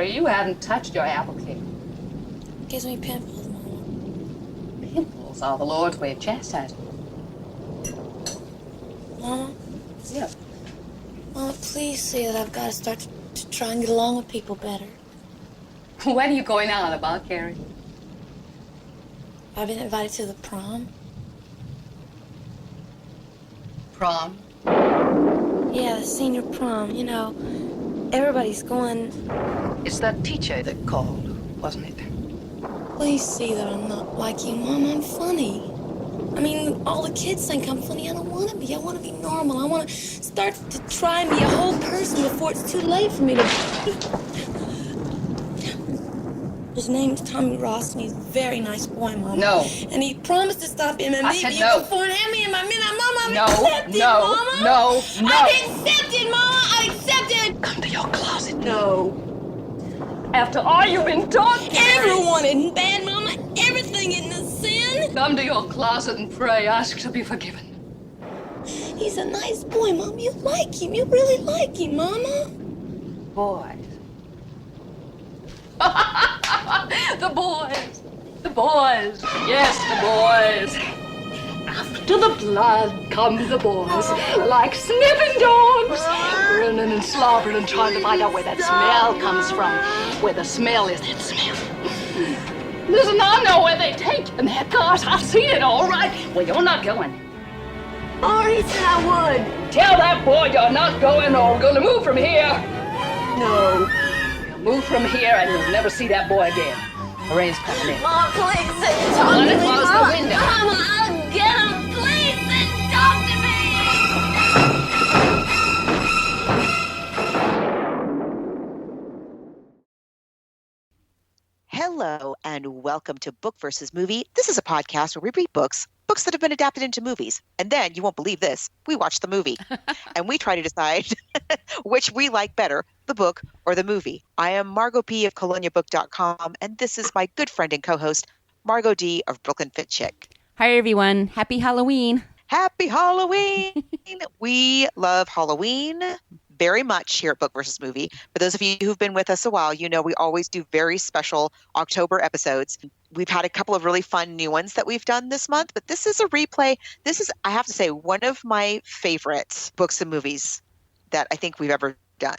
Carrie, you haven't touched your apple cake. Gives me pimples, Mama. Pimples are the Lord's way of chastising. Mama? Yeah. Mama, please say that I've got to start to try and get along with people better. What are you going on about, Carrie? I've been invited to the prom. Prom? Yeah, the senior prom. You know, everybody's going. It's that teacher that called, wasn't it? Please see that I'm not like you, Mom. I'm funny. I mean, all the kids think I'm funny. I don't want to be. I want to be normal. I want to start to try and be a whole person before it's too late for me to be. His name's Tommy Ross, and he's a very nice boy, Mom. No. And he promised to stop in and meet me before and hand me in my midnight. Mama, I'm accepted, Mama. No. I'm accepted, Mama. I'm accepted. Come to your closet. No. After all you've been taught, Everyone isn't bad, Mama. Everything isn't a sin. come to your closet and pray. Ask to be forgiven. He's a nice boy, Mom. You like him. You really like him, Mama. Boys. The boys. The boys. Yes, the boys. After the blood come the boys, like sniffing dogs, grinning and slobbering and trying to find out where that smell comes from. Where the smell is, that smell. Listen, I know where they take and their cars. I see it all right. Well, you're not going. Oh, he said I would. Tell that boy you're not going or we're going to move from here. No. We'll move from here and you'll never see that boy again. The rain's coming in. Mom, please sit and talk Let to it me. close the window. Mama, I'll get him. Please sit and talk to me. Hello and welcome to Book versus Movie. This is a podcast where we read books that have been adapted into movies. And then, you won't believe this, we watch the movie. And we try to decide which we like better, the book or the movie. I am Margot P. of ColoniaBook.com, and this is my good friend and co-host, Margot D. of Brooklyn Fit Chick. Hi, everyone. Happy Halloween. Happy Halloween! We love Halloween very much here at Book versus Movie. For those of you who've been with us a while, you know we always do very special October episodes. We've had a couple of really fun new ones that we've done this month, but this is a replay. This is, I have to say, one of my favorite books and movies that I think we've ever done.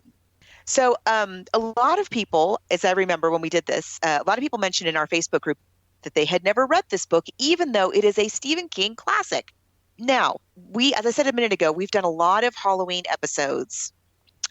So a lot of people, as I remember when we did this, a lot of people mentioned in our Facebook group that they had never read this book, even though it is a Stephen King classic. Now, as I said a minute ago, we've done a lot of Halloween episodes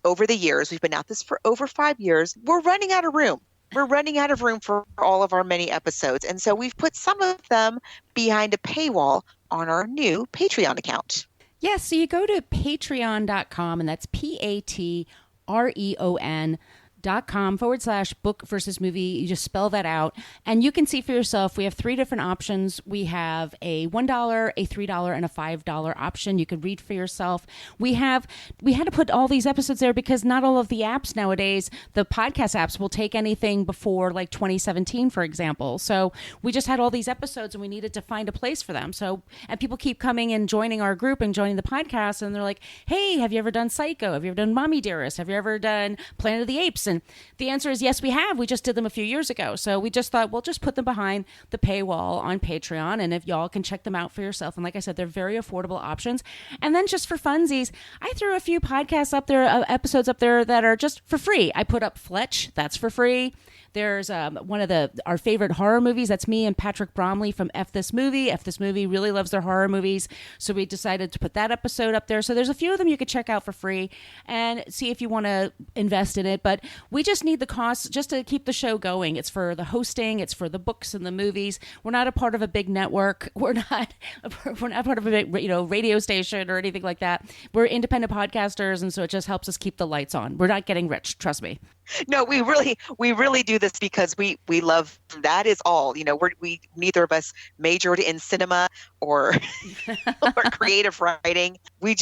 over the years. We've been at this for over 5 years. We're running out of room. We're running out of room for all of our many episodes. And so we've put some of them behind a paywall on our new Patreon account. Yes, so you go to patreon.com, and that's patreon.com/book versus movie. You just spell that out, and you can see for yourself. We have 3 different options. We have a $1, a $3, and a $5 option. You could read for yourself. We had to put all these episodes there because not all of the apps nowadays, the podcast apps, will take anything before like 2017, for example. So we just had all these episodes, and we needed to find a place for them. So, and people keep coming and joining our group and joining the podcast, and they're like, "Hey, have you ever done Psycho? Have you ever done Mommy Dearest? Have you ever done Planet of the Apes?" And the answer is yes, we have. We just did them a few years ago. So we just thought we'll just put them behind the paywall on Patreon. And if y'all can check them out for yourself. And like I said, they're very affordable options. And then just for funsies, I threw a few podcasts up there, episodes up there that are just for free. I put up Fletch. That's for free. There's one of our favorite horror movies. That's me and Patrick Bromley from F This Movie. F This Movie really loves their horror movies. So we decided to put that episode up there. So there's a few of them you could check out for free and see if you want to invest in it. But we just need the costs just to keep the show going. It's for the hosting. It's for the books and the movies. We're not a part of a big network. We're not part of a big, radio station or anything like that. We're independent podcasters. And so it just helps us keep the lights on. We're not getting rich. Trust me. No, we really do this because we love, that is all, we neither of us majored in cinema or or creative writing. We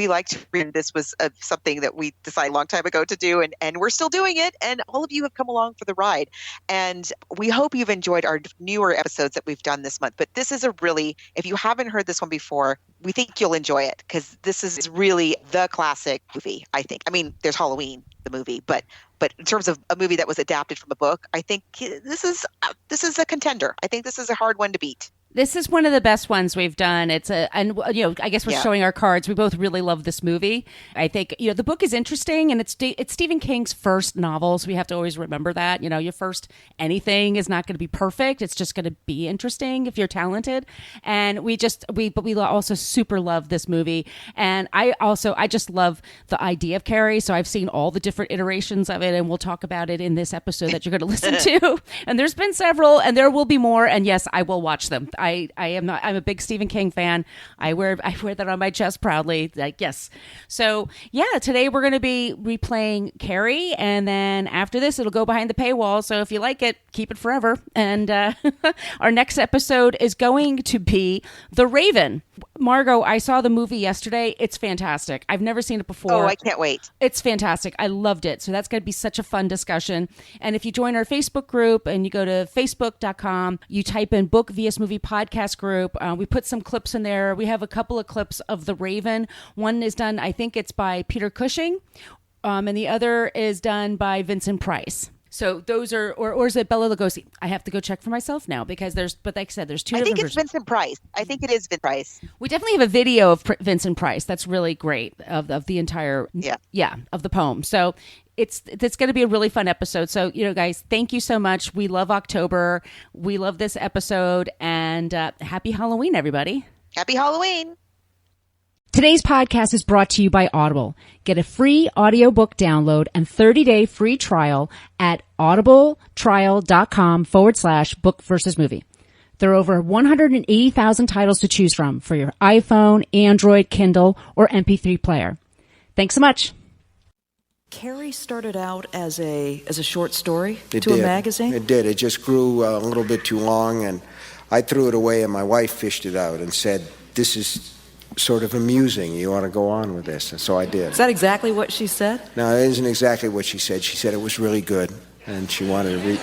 like to read. This was something that we decided a long time ago to do, and we're still doing it, and all of you have come along for the ride, and we hope you've enjoyed our newer episodes that we've done this month. But this is if you haven't heard this one before, we think you'll enjoy it because this is really the classic movie, I think. I mean, there's Halloween, the movie, but But in terms of a movie that was adapted from a book, I think this is a contender. I think this is a hard one to beat. This is one of the best ones we've done. I guess we're showing our cards. We both really love this movie. I think, the book is interesting, and it's Stephen King's first novel, so we have to always remember that. Your first anything is not going to be perfect. It's just going to be interesting if you're talented. And we also super love this movie. And I just love the idea of Carrie. So I've seen all the different iterations of it, and we'll talk about it in this episode that you're going to listen to. And there's been several, and there will be more. And yes, I will watch them. I'm a big Stephen King fan. I wear that on my chest proudly. Yes. So today we're going to be replaying Carrie, and then after this it'll go behind the paywall. So if you like it, keep it forever. And our next episode is going to be The Raven. Margot, I saw the movie yesterday. It's fantastic. I've never seen it before. Oh, I can't wait. It's fantastic. I loved it. So that's going to be such a fun discussion. And if you join our Facebook group and you go to facebook.com, you type in Book vs. Movie Podcast Group. We put some clips in there. We have a couple of clips of The Raven. One is done, I think it's by Peter Cushing, and the other is done by Vincent Price. So those are, or is it Bela Lugosi? I have to go check for myself now because but like I said, there's two different versions. I think it's Vincent Price. I think it is Vincent Price. We definitely have a video of Vincent Price. That's really great of the entire, of the poem. So it's going to be a really fun episode. So, guys, thank you so much. We love October. We love this episode, and happy Halloween, everybody. Happy Halloween. Today's podcast is brought to you by Audible. Get a free audiobook download and 30-day free trial at audibletrial.com/book versus movie. There are over 180,000 titles to choose from for your iPhone, Android, Kindle, or MP3 player. Thanks so much. Carrie started out as a short story a magazine? It did. It just grew a little bit too long, and I threw it away, and my wife fished it out and said, this is sort of amusing. You ought to go on with this. And so I did. Is that exactly what she said? No, it isn't exactly what she said. She said it was really good, and she wanted to read.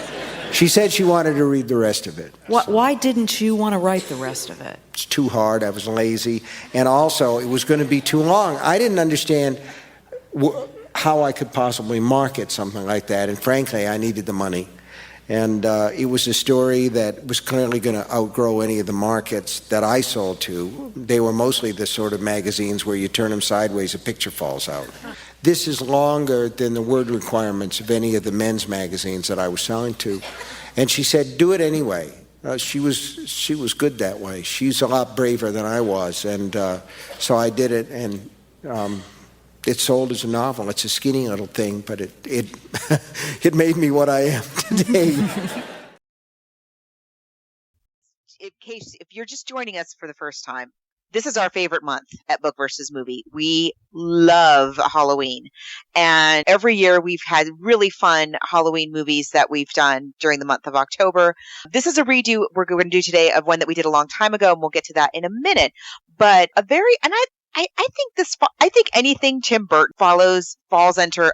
She said she wanted to read the rest of it. Why didn't you want to write the rest of it? It's too hard. I was lazy. And also, it was going to be too long. I didn't understand how I could possibly market something like that. And frankly, I needed the money. And it was a story that was clearly going to outgrow any of the markets that I sold to. They were mostly the sort of magazines where you turn them sideways, a picture falls out. This is longer than the word requirements of any of the men's magazines that I was selling to. And she said, do it anyway. She was good that way. She's a lot braver than I was. And so I did it, and it sold as a novel. It's a skinny little thing, but it it made me what I am today. In case if you're just joining us for the first time, this is our favorite month at Book versus Movie. We love Halloween. And every year we've had really fun Halloween movies that we've done during the month of October. This is a redo we're going to do today of one that we did a long time ago, and we'll get to that in a minute. But I think anything Tim Burton falls under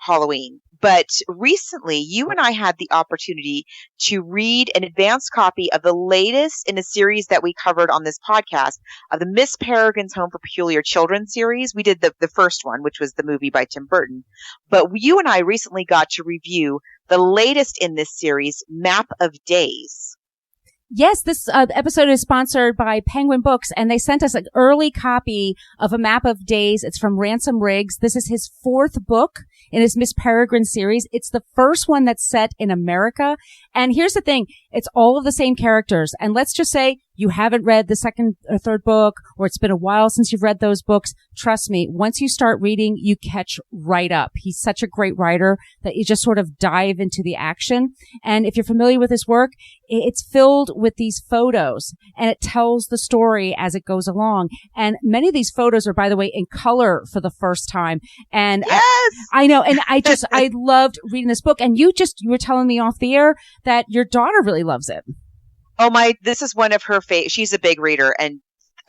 Halloween. But recently, you and I had the opportunity to read an advanced copy of the latest in a series that we covered on this podcast of the Miss Peregrine's Home for Peculiar Children series. We did the first one, which was the movie by Tim Burton. But you and I recently got to review the latest in this series, Map of Days. Yes, this episode is sponsored by Penguin Books, and they sent us an early copy of A Map of Days. It's from Ransom Riggs. This is his fourth book in his Miss Peregrine series. It's the first one that's set in America. And here's the thing. It's all of the same characters. And let's just say you haven't read the second or third book, or it's been a while since you've read those books. Trust me, once you start reading, you catch right up. He's such a great writer that you just sort of dive into the action. And if you're familiar with his work, it's filled with these photos, and it tells the story as it goes along. And many of these photos are, by the way, in color for the first time. And yes! I know. And I loved reading this book. And you were telling me off the air that your daughter really loves it. Oh this is one of her she's a big reader, and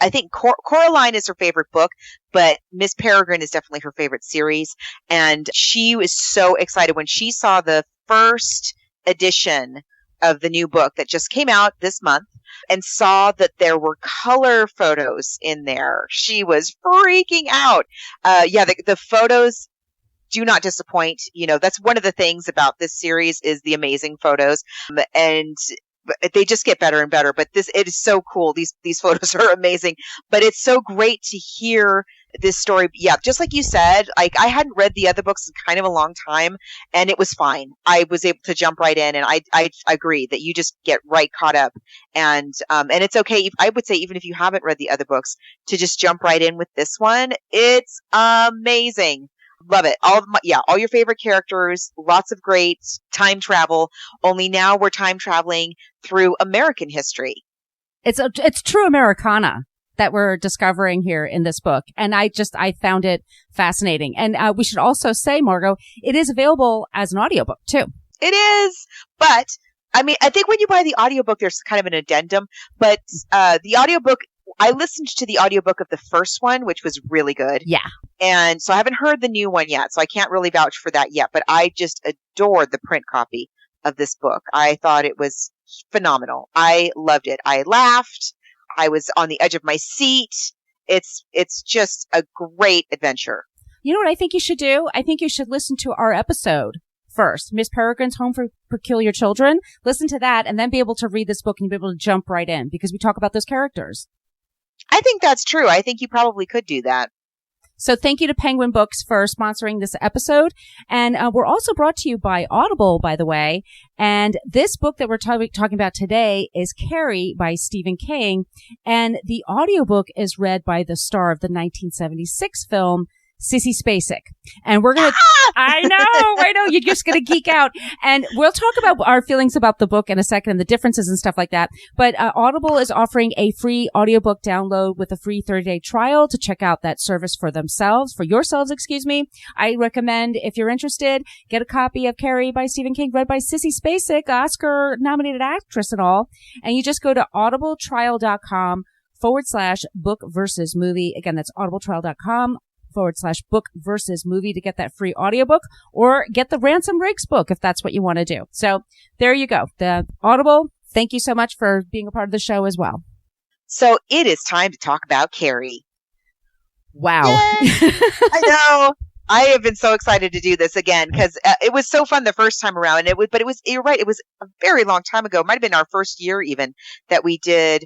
I think Coraline is her favorite book, but Miss Peregrine is definitely her favorite series. And she was so excited when she saw the first edition of the new book that just came out this month and saw that there were color photos in there. She was freaking out. The photos do not disappoint. That's one of the things about this series is the amazing photos, and they just get better and better. But it is so cool. These photos are amazing, but it's so great to hear this story. Yeah, just like you said, like I hadn't read the other books in kind of a long time, and it was fine. I was able to jump right in, and I agree that you just get right caught up, and it's okay. I would say even if you haven't read the other books, to just jump right in with this one. It's amazing. Love it. All your favorite characters, lots of great time travel. Only now we're time traveling through American history. It's true Americana that we're discovering here in this book. And I found it fascinating. And we should also say, Margot, it is available as an audiobook too. It is. But I mean, I think when you buy the audiobook, there's kind of an addendum, but the audiobook, I listened to the audiobook of the first one, which was really good. Yeah. And so I haven't heard the new one yet, so I can't really vouch for that yet, but I just adored the print copy of this book. I thought it was phenomenal. I loved it. I laughed. I was on the edge of my seat. It's just a great adventure. You know what I think you should do? I think you should listen to our episode first, Miss Peregrine's Home for Peculiar Children. Listen to that and then be able to read this book and be able to jump right in because we talk about those characters. I think that's true. I think you probably could do that. So thank you to Penguin Books for sponsoring this episode. And we're also brought to you by Audible, by the way. And this book that we're talking about today is Carrie by Stephen King. And the audiobook is read by the star of the 1976 film, Sissy Spacek. And we're going to, I know, you're just going to geek out. And we'll talk about our feelings about the book in a second and the differences and stuff like that. But Audible is offering a free audiobook download with a free 30-day trial to check out that service for yourselves, excuse me. I recommend, if you're interested, get a copy of Carrie by Stephen King, read by Sissy Spacek, Oscar-nominated actress and all. And you just go to audibletrial.com/book versus movie. Again, that's audibletrial.com/book versus movie to get that free audiobook, or get the Ransom Riggs book if that's what you want to do. So there you go. The Audible, thank you so much for being a part of the show as well. So it is time to talk about Carrie. Wow. I know. I have been so excited to do this again because it was so fun the first time around. You're right. It was a very long time ago. It might have been our first year even that we did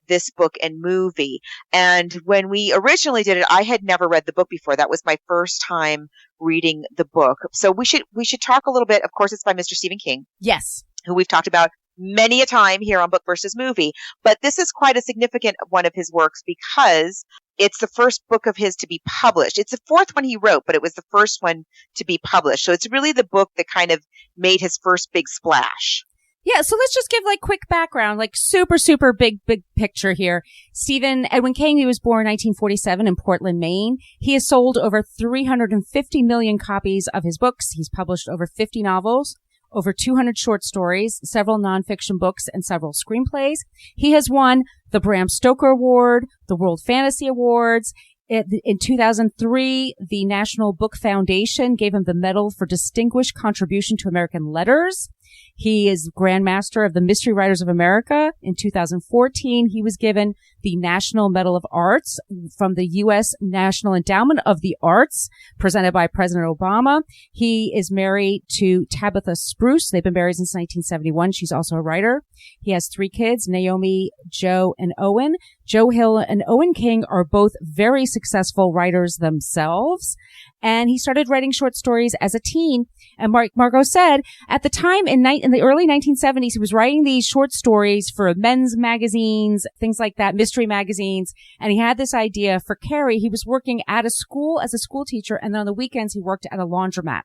this book and movie. And when we originally did it, I had never read the book before. That was my first time reading the book. So we should talk a little bit. Of course, it's by Mr. Stephen King. Yes. Who we've talked about many a time here on Book versus Movie. But this is quite a significant one of his works because it's the first book of his to be published. It's the fourth one he wrote, but it was the first one to be published. So it's really the book that kind of made his first big splash. Yeah, so let's just give quick background, super, super big picture here. Stephen Edwin King, he was born in 1947 in Portland, Maine. He has sold over 350 million copies of his books. He's published over 50 novels, over 200 short stories, several nonfiction books, and several screenplays. He has won the Bram Stoker Award, the World Fantasy Awards. In 2003, the National Book Foundation gave him the Medal for Distinguished Contribution to American Letters. He is Grand Master of the Mystery Writers of America. In 2014, he was given the National Medal of Arts from the U.S. National Endowment of the Arts, presented by President Obama. He is married to Tabitha Spruce. They've been married since 1971. She's also a writer. He has 3 kids, Naomi, Joe, and Owen. Joe Hill and Owen King are both very successful writers themselves. And he started writing short stories as a teen. And Margot said, at the time in the early 1970s, he was writing these short stories for men's magazines, things like that, mystery magazines. And he had this idea for Carrie. He was working at a school as a school teacher. And then on the weekends, he worked at a laundromat.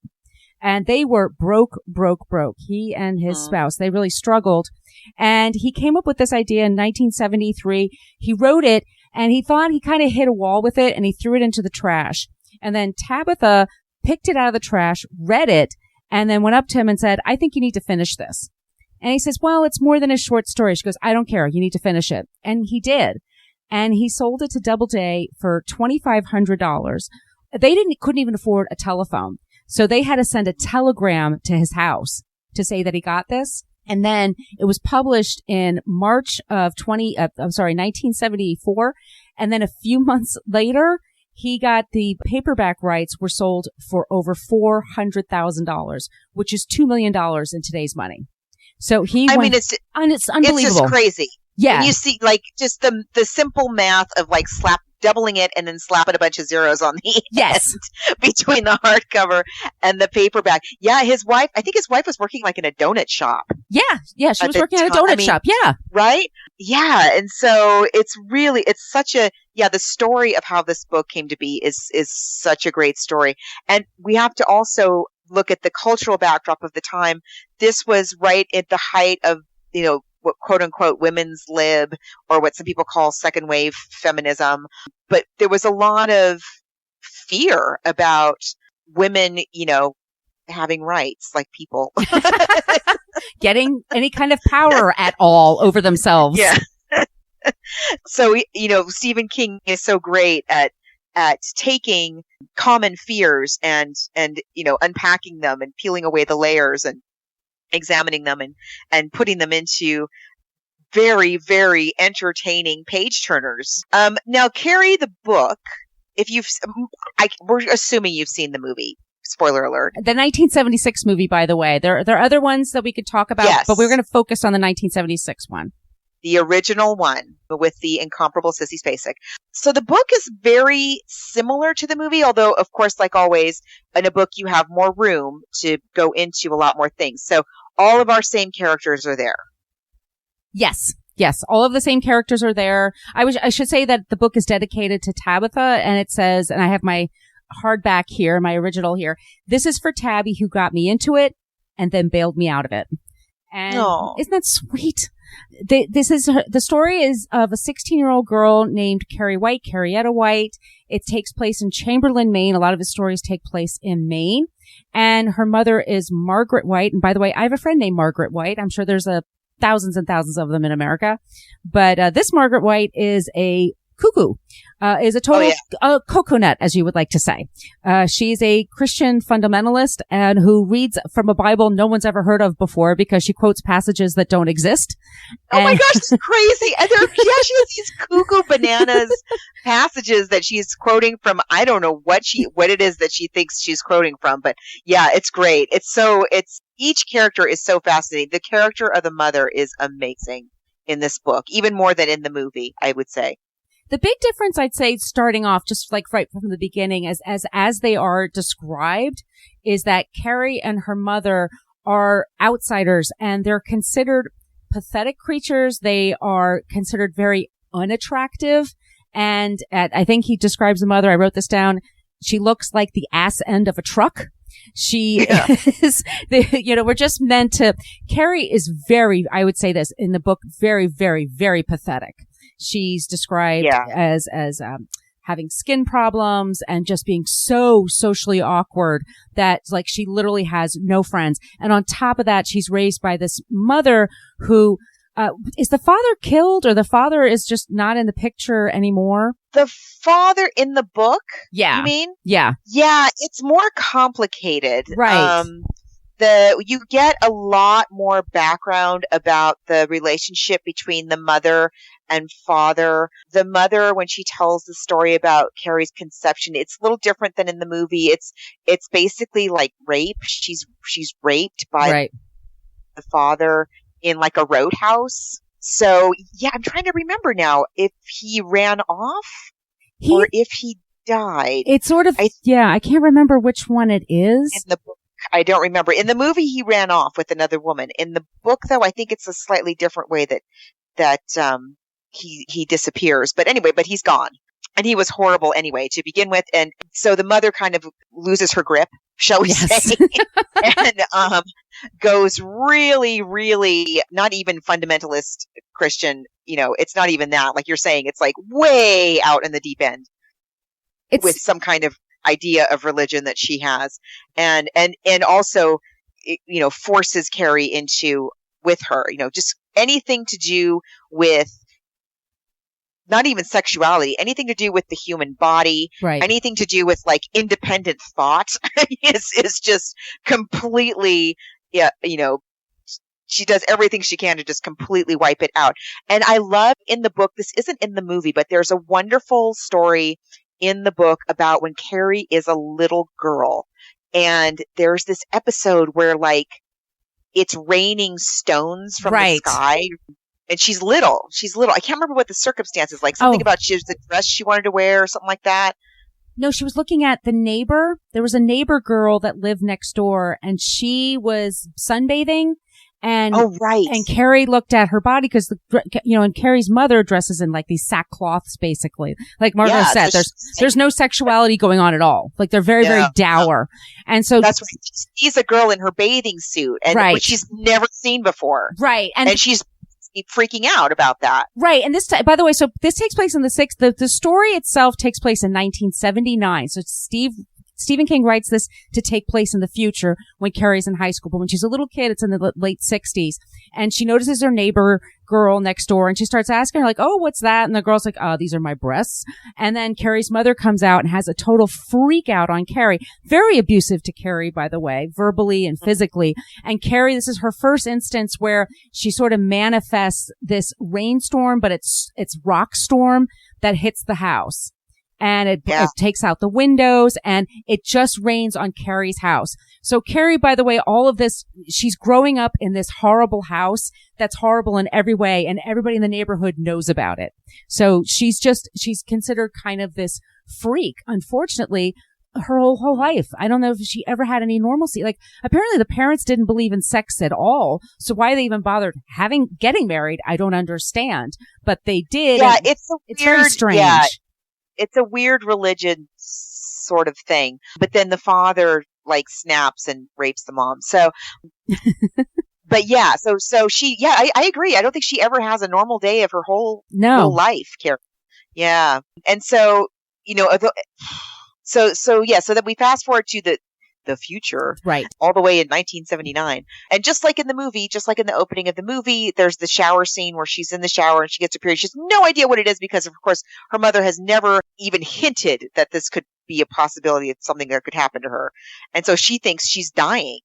And they were broke. He and his spouse, they really struggled. And he came up with this idea in 1973. He wrote it and he thought he kind of hit a wall with it and he threw it into the trash. And then Tabitha picked it out of the trash, read it, and then went up to him and said, I think you need to finish this. And he says, well, it's more than a short story. She goes, I don't care. You need to finish it. And he did. And he sold it to Doubleday for $2,500. They couldn't even afford a telephone. So they had to send a telegram to his house to say that he got this. And then it was published in March of 1974. And then a few months later, He got the paperback rights were sold for over $400,000, which is $2 million in today's money. So it's unbelievable. It's just crazy. Yeah. And you see like just the simple math of like doubling it and then slapping a bunch of zeros on the yes end between the hardcover and the paperback. Yeah, I think his wife was working like in a donut shop. Yeah, she was working at a donut shop. Yeah. Right? Yeah, and so it's such a the story of how this book came to be is such a great story. And we have to also look at the cultural backdrop of the time. This was right at the height of, what quote unquote women's lib, or what some people call second wave feminism. But there was a lot of fear about women, having rights like people. Getting any kind of power at all over themselves. Yeah. So, Stephen King is so great at taking common fears and unpacking them and peeling away the layers and examining them and putting them into very, very entertaining page turners. Now, Carrie, the book, we're assuming you've seen the movie. Spoiler alert. The 1976 movie, by the way. There are other ones that we could talk about, yes, but we're going to focus on the 1976 one. The original one with the incomparable Sissy Spacek. So the book is very similar to the movie, although, of course, like always, in a book, you have more room to go into a lot more things. So all of our same characters are there. Yes. All of the same characters are there. I should say that the book is dedicated to Tabitha, and it says, and I have my hardback here, my original here. This is for Tabby, who got me into it and then bailed me out of it. And isn't that sweet? The story is of a 16-year-old girl named Carrie White, Carrietta White. It takes place in Chamberlain, Maine. A lot of his stories take place in Maine. And her mother is Margaret White. And by the way, I have a friend named Margaret White. I'm sure there's thousands and thousands of them in America. But this Margaret White is a cuckoo, is a total coconut, as you would like to say. She's a Christian fundamentalist and who reads from a Bible no one's ever heard of before because she quotes passages that don't exist. Oh my gosh, it's crazy. And she has these cuckoo bananas passages that she's quoting from. I don't know what it is that she thinks she's quoting from, but yeah, it's great. Each character is so fascinating. The character of the mother is amazing in this book, even more than in the movie, I would say. The big difference, I'd say, starting off just like right from the beginning, as they are described, is that Carrie and her mother are outsiders and they're considered pathetic creatures. They are considered very unattractive. And I think he describes the mother. I wrote this down. She looks like the ass end of a truck. She is, we're just meant to, Carrie is very, I would say this in the book, very, very, very pathetic. She's described as having skin problems and just being so socially awkward that like she literally has no friends. And on top of that, she's raised by this mother who, is the father killed or the father is just not in the picture anymore? The father in the book? Yeah. You mean? Yeah. Yeah, it's more complicated. Right. You get a lot more background about the relationship between the mother and father. The mother, when she tells the story about Carrie's conception, it's a little different than in the movie. It's basically like rape. She's raped by the father in like a roadhouse. So yeah, I'm trying to remember now if he ran off or if he died. It's sort of, I can't remember which one it is. In the book, I don't remember. In the movie, he ran off with another woman. In the book, though, I think it's a slightly different way that he disappears. But anyway, he's gone. And he was horrible anyway to begin with. And so the mother kind of loses her grip, shall we say, and goes really, really not even fundamentalist Christian. It's not even that. Like you're saying, it's like way out in the deep end with some kind of idea of religion that she has, and also, forces Carrie into with her, just anything to do with not even sexuality, anything to do with the human body, anything to do with like independent thought is just completely, she does everything she can to just completely wipe it out. And I love in the book, this isn't in the movie, but there's a wonderful story in the book about when Carrie is a little girl. And there's this episode where like it's raining stones from the sky. And she's little. I can't remember what the circumstances like. Something about she was the dress she wanted to wear or something like that. No, she was looking at the neighbor. There was a neighbor girl that lived next door, and she was sunbathing. And and Carrie looked at her body because and Carrie's mother dresses in like these sackcloths, basically. Like Margos said, there's no sexuality going on at all. Like they're very very dour. And so that's right. She sees a girl in her bathing suit, and which she's never seen before. Right, and she's freaking out about that. Right, and this, by the way, so this takes place in the 60s. The story itself takes place in 1979. So Stephen King writes this to take place in the future when Carrie's in high school. But when she's a little kid, it's in the late 60s. And she notices her neighbor girl next door, and she starts asking her, like, oh, what's that? And the girl's like, oh, these are my breasts. And then Carrie's mother comes out and has a total freak out on Carrie. Very abusive to Carrie, by the way, verbally and physically. And Carrie, this is her first instance where she sort of manifests this rainstorm, but it's rock storm that hits the house. And it takes out the windows, and it just rains on Carrie's house. So Carrie, by the way, all of this, she's growing up in this horrible house that's horrible in every way, and everybody in the neighborhood knows about it. So she's considered kind of this freak, unfortunately, her whole life. I don't know if she ever had any normalcy. Like, apparently the parents didn't believe in sex at all. So why they even bothered getting married, I don't understand. But they did. Yeah, it's very strange. Yeah. It's a weird religion sort of thing. But then the father like snaps and rapes the mom. So, but yeah, so she, I agree. I don't think she ever has a normal day of her whole life, Carrie. Yeah. And so, so then we fast forward to the future, right? All the way in 1979. And just like in the movie, just like in the opening of the movie, there's the shower scene where she's in the shower and she gets her period. She has no idea what it is because, of course, her mother has never even hinted that this could be a possibility of something that could happen to her. And so she thinks she's dying.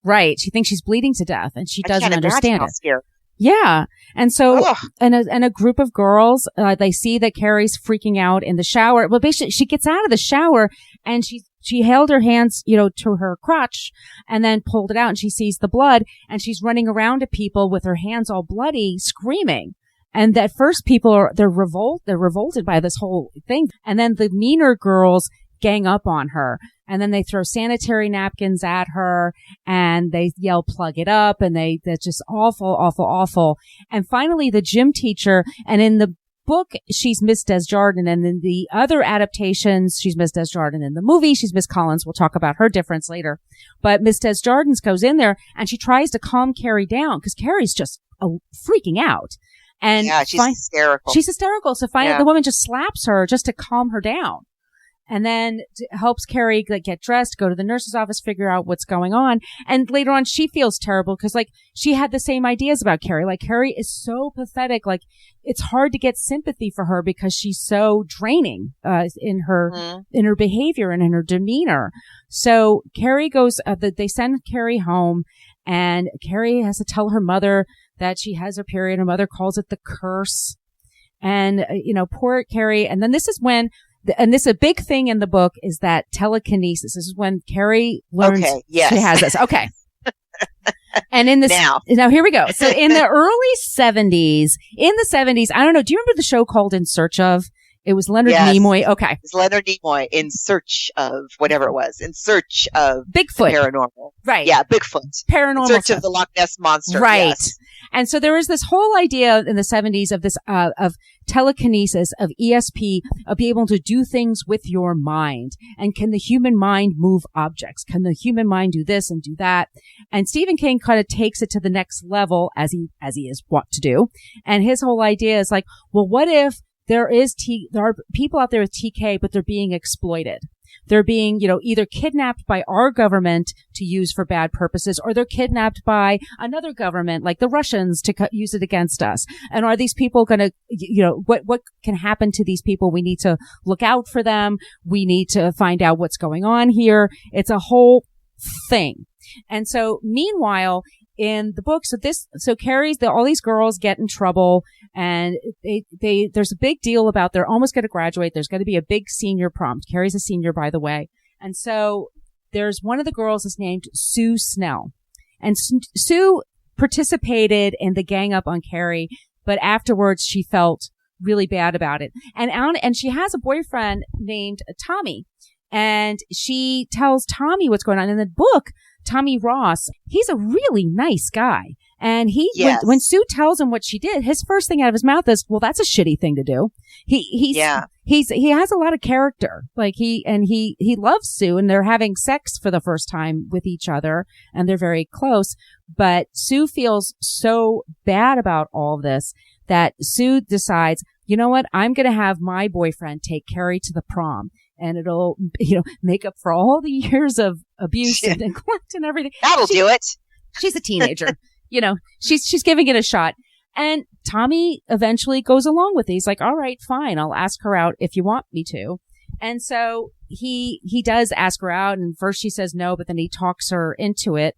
Right. She thinks she's bleeding to death, and she doesn't understand it. Scary. Yeah. And so, and a group of girls, they see that Carrie's freaking out in the shower. Well, basically, she gets out of the shower and she held her hands, to her crotch and then pulled it out, and she sees the blood, and she's running around to people with her hands all bloody, screaming. And at first people they're revolted by this whole thing. And then the meaner girls gang up on her, and then they throw sanitary napkins at her, and they yell, plug it up. And that's just awful, awful, awful. And finally the gym teacher, and in the book, she's Miss Desjardins, and in the other adaptations, she's Miss Desjardins. In the movie, she's Miss Collins. We'll talk about her difference later. But Miss Desjardins goes in there, and she tries to calm Carrie down, because Carrie's just freaking out. And she's hysterical. She's hysterical. So finally, the woman just slaps her just to calm her down. And then helps Carrie get dressed, go to the nurse's office, figure out what's going on. And later on, she feels terrible because she had the same ideas about Carrie. Like, Carrie is so pathetic. Like, it's hard to get sympathy for her because she's so draining, in her behavior and in her demeanor. So Carrie goes, they send Carrie home, and Carrie has to tell her mother that she has her period. Her mother calls it the curse. And, poor Carrie. And then this is when, and this is a big thing in the book, is that telekinesis. This is when Carrie learns she has this. Okay. And in this, now here we go. So in the early 70s, I don't know. Do you remember the show called In Search of? It was Leonard Nimoy. Okay. It's Leonard Nimoy, in search of whatever it was. In search of Bigfoot. Paranormal. Right. Yeah, Bigfoot. Paranormal. In search stuff. of the Loch Ness Monster. Right. Yes. And so there was this whole idea in the 70s of this, of telekinesis, of ESP, of being able to do things with your mind. And can the human mind move objects? Can the human mind do this and do that? And Stephen King kind of takes it to the next level, as he is wont to do. And his whole idea is like, well, what if there are people out there with TK, but they're being exploited. They're being, either kidnapped by our government to use for bad purposes, or they're kidnapped by another government, like the Russians, to use it against us. And are these people going to, what can happen to these people? We need to look out for them. We need to find out what's going on here. It's a whole thing. And so meanwhile, in the book, so Carrie's, all these girls get in trouble, and there's a big deal about they're almost going to graduate. There's going to be a big senior prom. Carrie's a senior, by the way. And so there's one of the girls is named Sue Snell. And Sue participated in the gang up on Carrie, but afterwards she felt really bad about it. And she has a boyfriend named Tommy. And she tells Tommy what's going on. In the book, Tommy Ross, he's a really nice guy. And when Sue tells him what she did, his first thing out of his mouth is, well, that's a shitty thing to do. He has a lot of character. Like he loves Sue, and they're having sex for the first time with each other, and they're very close. But Sue feels so bad about all of this that Sue decides, you know what? I'm going to have my boyfriend take Carrie to the prom. And it'll, make up for all the years of abuse and neglect and everything. That'll do it. She's a teenager. She's giving it a shot. And Tommy eventually goes along with it. He's like, all right, fine. I'll ask her out if you want me to. And so he does ask her out. And first she says no, but then he talks her into it.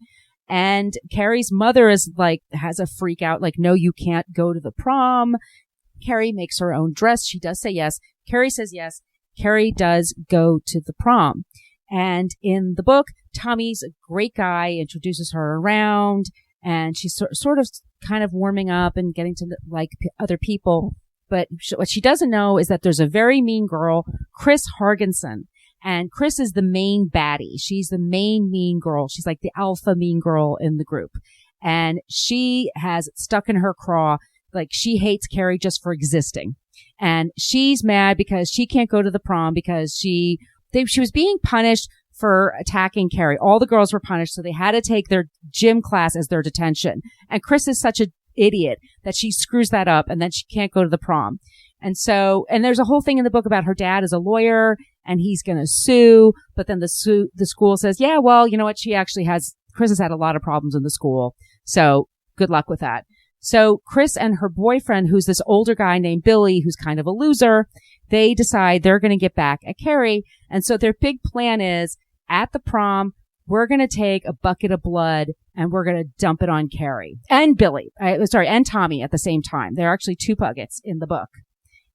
And Carrie's mother is like, has a freak out. Like, no, you can't go to the prom. Carrie makes her own dress. She does say yes. Carrie says yes. Carrie does go to the prom. And in the book, Tommy's a great guy, introduces her around, and she's sort of kind of warming up and getting to like other people. But what she doesn't know is that there's a very mean girl, Chris Hargensen. And Chris is the main baddie. She's the main mean girl. She's like the alpha mean girl in the group. And she has stuck in her craw, like she hates Carrie just for existing. And she's mad because she can't go to the prom because she was being punished for attacking Carrie. All the girls were punished, so they had to take their gym class as their detention. And Chris is such an idiot that she screws that up, and then she can't go to the prom. And there's a whole thing in the book about her dad is a lawyer, and he's going to sue. But then the school says, yeah, well, you know what? Chris has had a lot of problems in the school, so good luck with that. So Chris and her boyfriend, who's this older guy named Billy, who's kind of a loser, they decide they're going to get back at Carrie. And so their big plan is, at the prom, we're going to take a bucket of blood and we're going to dump it on Carrie and Billy. And Tommy at the same time. There are actually two buckets in the book.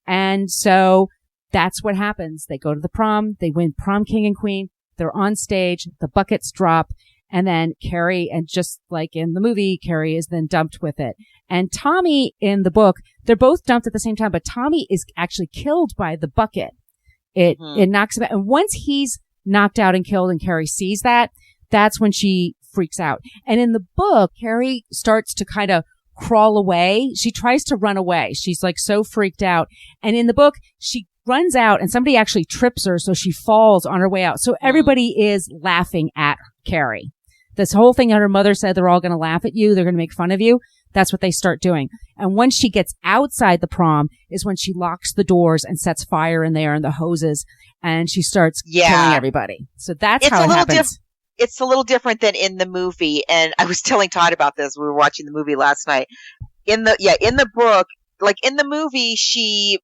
And so that's what happens. They go to the prom. They win prom king and queen. They're on stage. The buckets drop. And then Carrie, and just like in the movie, Carrie is then dumped with it. And Tommy in the book, they're both dumped at the same time, but Tommy is actually killed by the bucket. It knocks him out. And once he's knocked out and killed and Carrie sees that, that's when she freaks out. And in the book, Carrie starts to kind of crawl away. She tries to run away. She's like so freaked out. And in the book, she runs out and somebody actually trips her, so she falls on her way out. So everybody is laughing at Carrie. This whole thing that her mother said, they're all going to laugh at you, they're going to make fun of you. That's what they start doing. And once she gets outside the prom is when she locks the doors and sets fire in there and the hoses, and she starts killing everybody. So that's how it happens. It's a little different than in the movie. And I was telling Todd about this. We were watching the movie last night. In the book, like in the movie, she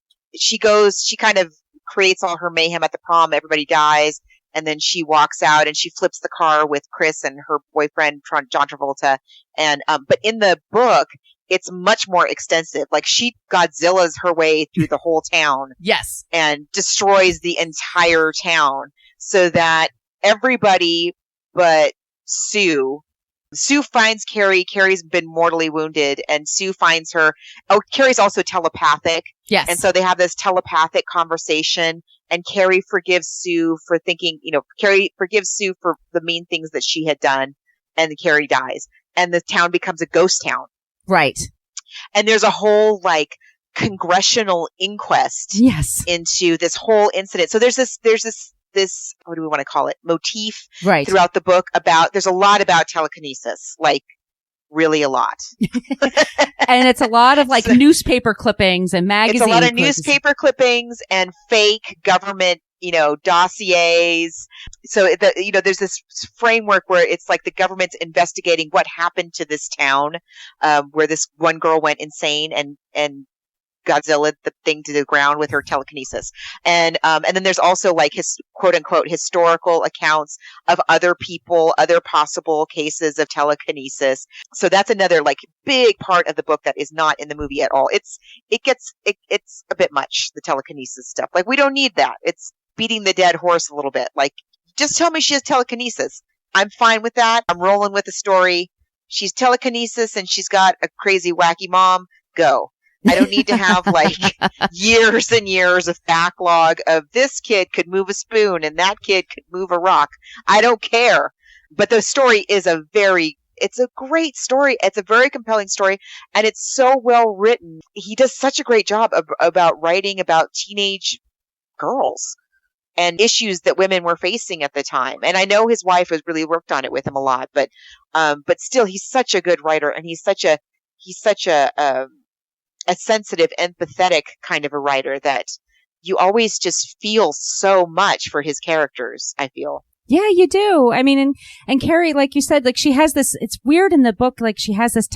kind of creates all her mayhem at the prom. Everybody dies. And then she walks out and she flips the car with Chris and her boyfriend, John Travolta. And, but in the book, it's much more extensive. Like she Godzilla's her way through the whole town. Yes. And destroys the entire town so that everybody but Sue finds Carrie. Carrie's been mortally wounded, and Sue finds her. Oh, Carrie's also telepathic. Yes. And so they have this telepathic conversation, and Carrie forgives Sue for thinking, Carrie forgives Sue for the mean things that she had done, and Carrie dies. And the town becomes a ghost town. Right. And there's a whole, congressional inquest into this whole incident. So there's this, what do we want to call it, motif throughout the book there's a lot about telekinesis, really a lot. And it's a lot of newspaper clippings and magazine It's a lot of clippings. newspaper clippings and fake government, dossiers. So, there's this framework where it's like the government's investigating what happened to this town, where this one girl went insane and Godzilla the thing to the ground with her telekinesis. And then there's also like his quote unquote historical accounts of other people, other possible cases of telekinesis. So that's another like big part of the book that is not in the movie at all. It's a bit much, the telekinesis stuff. Like, we don't need that. It's beating the dead horse a little bit. Like, just tell me she has telekinesis. I'm fine with that. I'm rolling with the story. She's telekinesis and she's got a crazy wacky mom. Go. I don't need to have like years and years of backlog of this kid could move a spoon and that kid could move a rock. I don't care. But the story is it's a great story. It's a very compelling story, and it's so well written. He does such a great job about writing about teenage girls and issues that women were facing at the time. And I know his wife has really worked on it with him a lot, but still, he's such a good writer, and he's such a sensitive, empathetic kind of a writer that you always just feel so much for his characters, I feel. Yeah, you do. I mean, and Carrie, like you said, like she has this, it's weird in the book, like she has this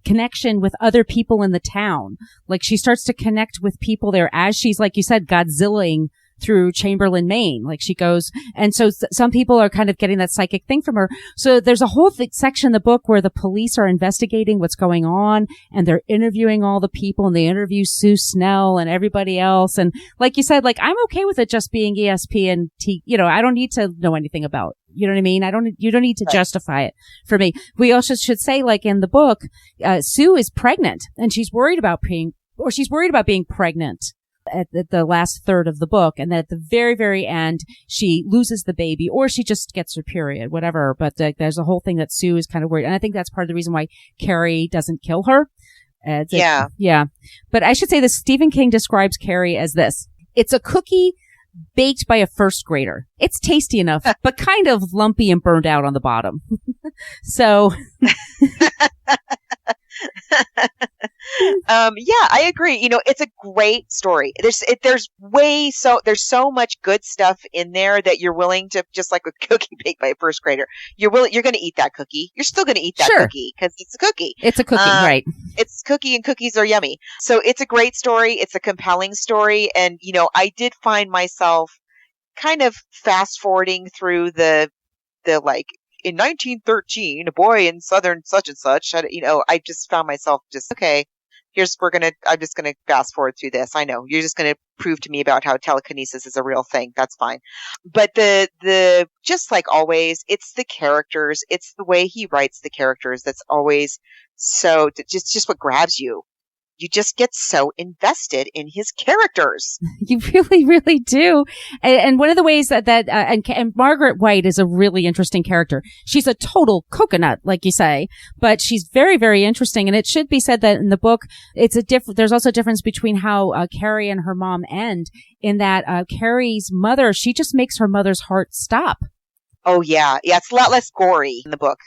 connection with other people in the town. Like she starts to connect with people there as she's, like you said, Godzillaing through Chamberlain, Maine. Like she goes, and so some people are kind of getting that psychic thing from her. So there's a whole section in the book where the police are investigating what's going on, and they're interviewing all the people, and they interview Sue Snell and everybody else. And like you said, like I'm okay with it just being ESP and I don't need to know anything about, you know what I mean? You don't need to justify it for me. We also should say, like in the book, Sue is pregnant, and she's worried about being pregnant at the last third of the book, and then at the very, very end, she loses the baby, or she just gets her period, whatever. But there's a whole thing that Sue is kind of worried, and I think that's part of the reason why Carrie doesn't kill her. Yeah. But I should say this: Stephen King describes Carrie as this: it's a cookie baked by a first grader. It's tasty enough, but kind of lumpy and burned out on the bottom. So. Yeah, I agree. It's a great story. There's so much good stuff in there that you're willing to, just like a cookie baked by a first grader. You're going to eat that cookie. You're still going to eat that cookie because it's a cookie. It's a cookie, right? It's cookie, and cookies are yummy. So it's a great story. It's a compelling story. And, I did find myself kind of fast forwarding through the like, in 1913, a boy in southern such and such, I just found myself just, okay, I'm just going to fast forward through this. I know you're just going to prove to me about how telekinesis is a real thing. That's fine. But the just like always, it's the characters. It's the way he writes the characters. That's always so just what grabs you. You just get so invested in his characters. You really, really do. And one of the ways and Margaret White is a really interesting character. She's a total coconut, like you say, but she's very, very interesting. And it should be said that in the book, there's also a difference between how Carrie and her mom end, in that Carrie's mother, she just makes her mother's heart stop. Oh, yeah. Yeah, it's a lot less gory in the book.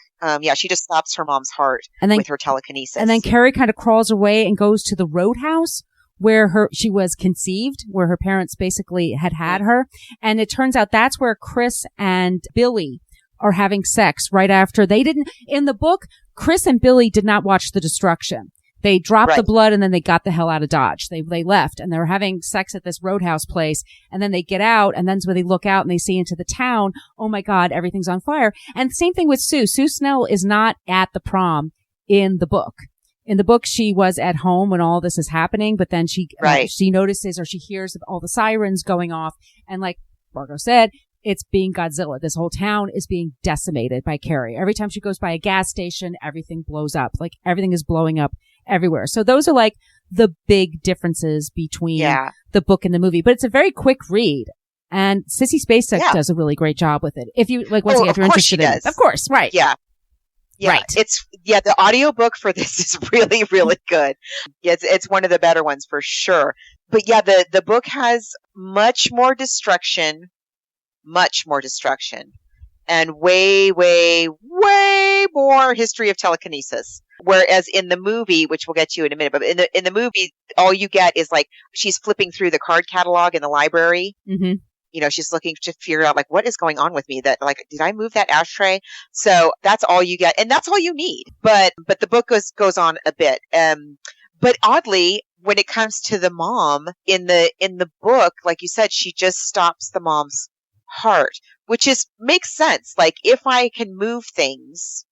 She just stops her mom's heart with her telekinesis. And then Carrie kind of crawls away and goes to the roadhouse where she was conceived, where her parents basically had her. And it turns out that's where Chris and Billy are having sex right after in the book, Chris and Billy did not watch the destruction. They dropped the blood and then they got the hell out of Dodge. They left, and they were having sex at this roadhouse place, and then they get out, and then when they look out and they see into the town, oh my God, everything's on fire. And the same thing with Sue. Sue Snell is not at the prom in the book. In the book, she was at home when all this is happening, but then she notices, or she hears all the sirens going off, and like Margos said, it's being Godzilla. This whole town is being decimated by Carrie. Every time she goes by a gas station, everything blows up. Like everything is blowing up everywhere. So those are like the big differences between the book and the movie. But it's a very quick read. And Sissy Spacek does a really great job with it. If you like, once again, if you're interested in it. Of course, right. Yeah. Right. The audiobook for this is really, really good. It's one of the better ones for sure. But yeah, the book has much more destruction, and way, way, way more history of telekinesis. Whereas in the movie, which we'll get to in a minute, but in the movie, all you get is like she's flipping through the card catalog in the library. Mm-hmm. She's looking to figure out like what is going on with me. That like, did I move that ashtray? So that's all you get, and that's all you need. But the book goes on a bit. But oddly, when it comes to the mom in the book, like you said, she just stops the mom's heart, which makes sense. Like, if I can move things,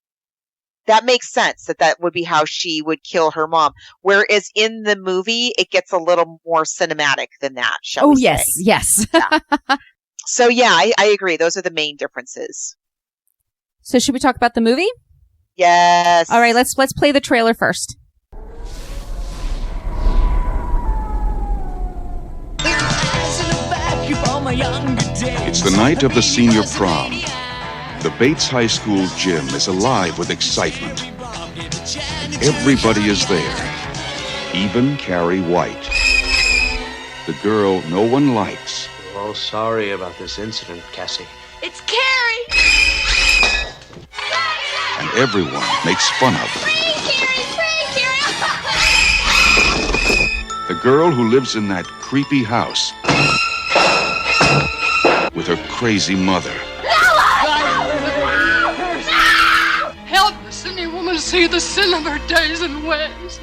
that makes sense that would be how she would kill her mom. Whereas in the movie, it gets a little more cinematic than that, shall we say. Yes. Yeah. So yeah, I agree. Those are the main differences. So should we talk about the movie? Yes. All right, let's play the trailer first. It's the night of the senior prom. The Bates High School gym is alive with excitement. Everybody is there, even Carrie White. The girl no one likes. We're all sorry about this incident, Cassie. It's Carrie! And everyone makes fun of her. The girl who lives in that creepy house with her crazy mother. Help the sinning woman see the sin of her days and ways.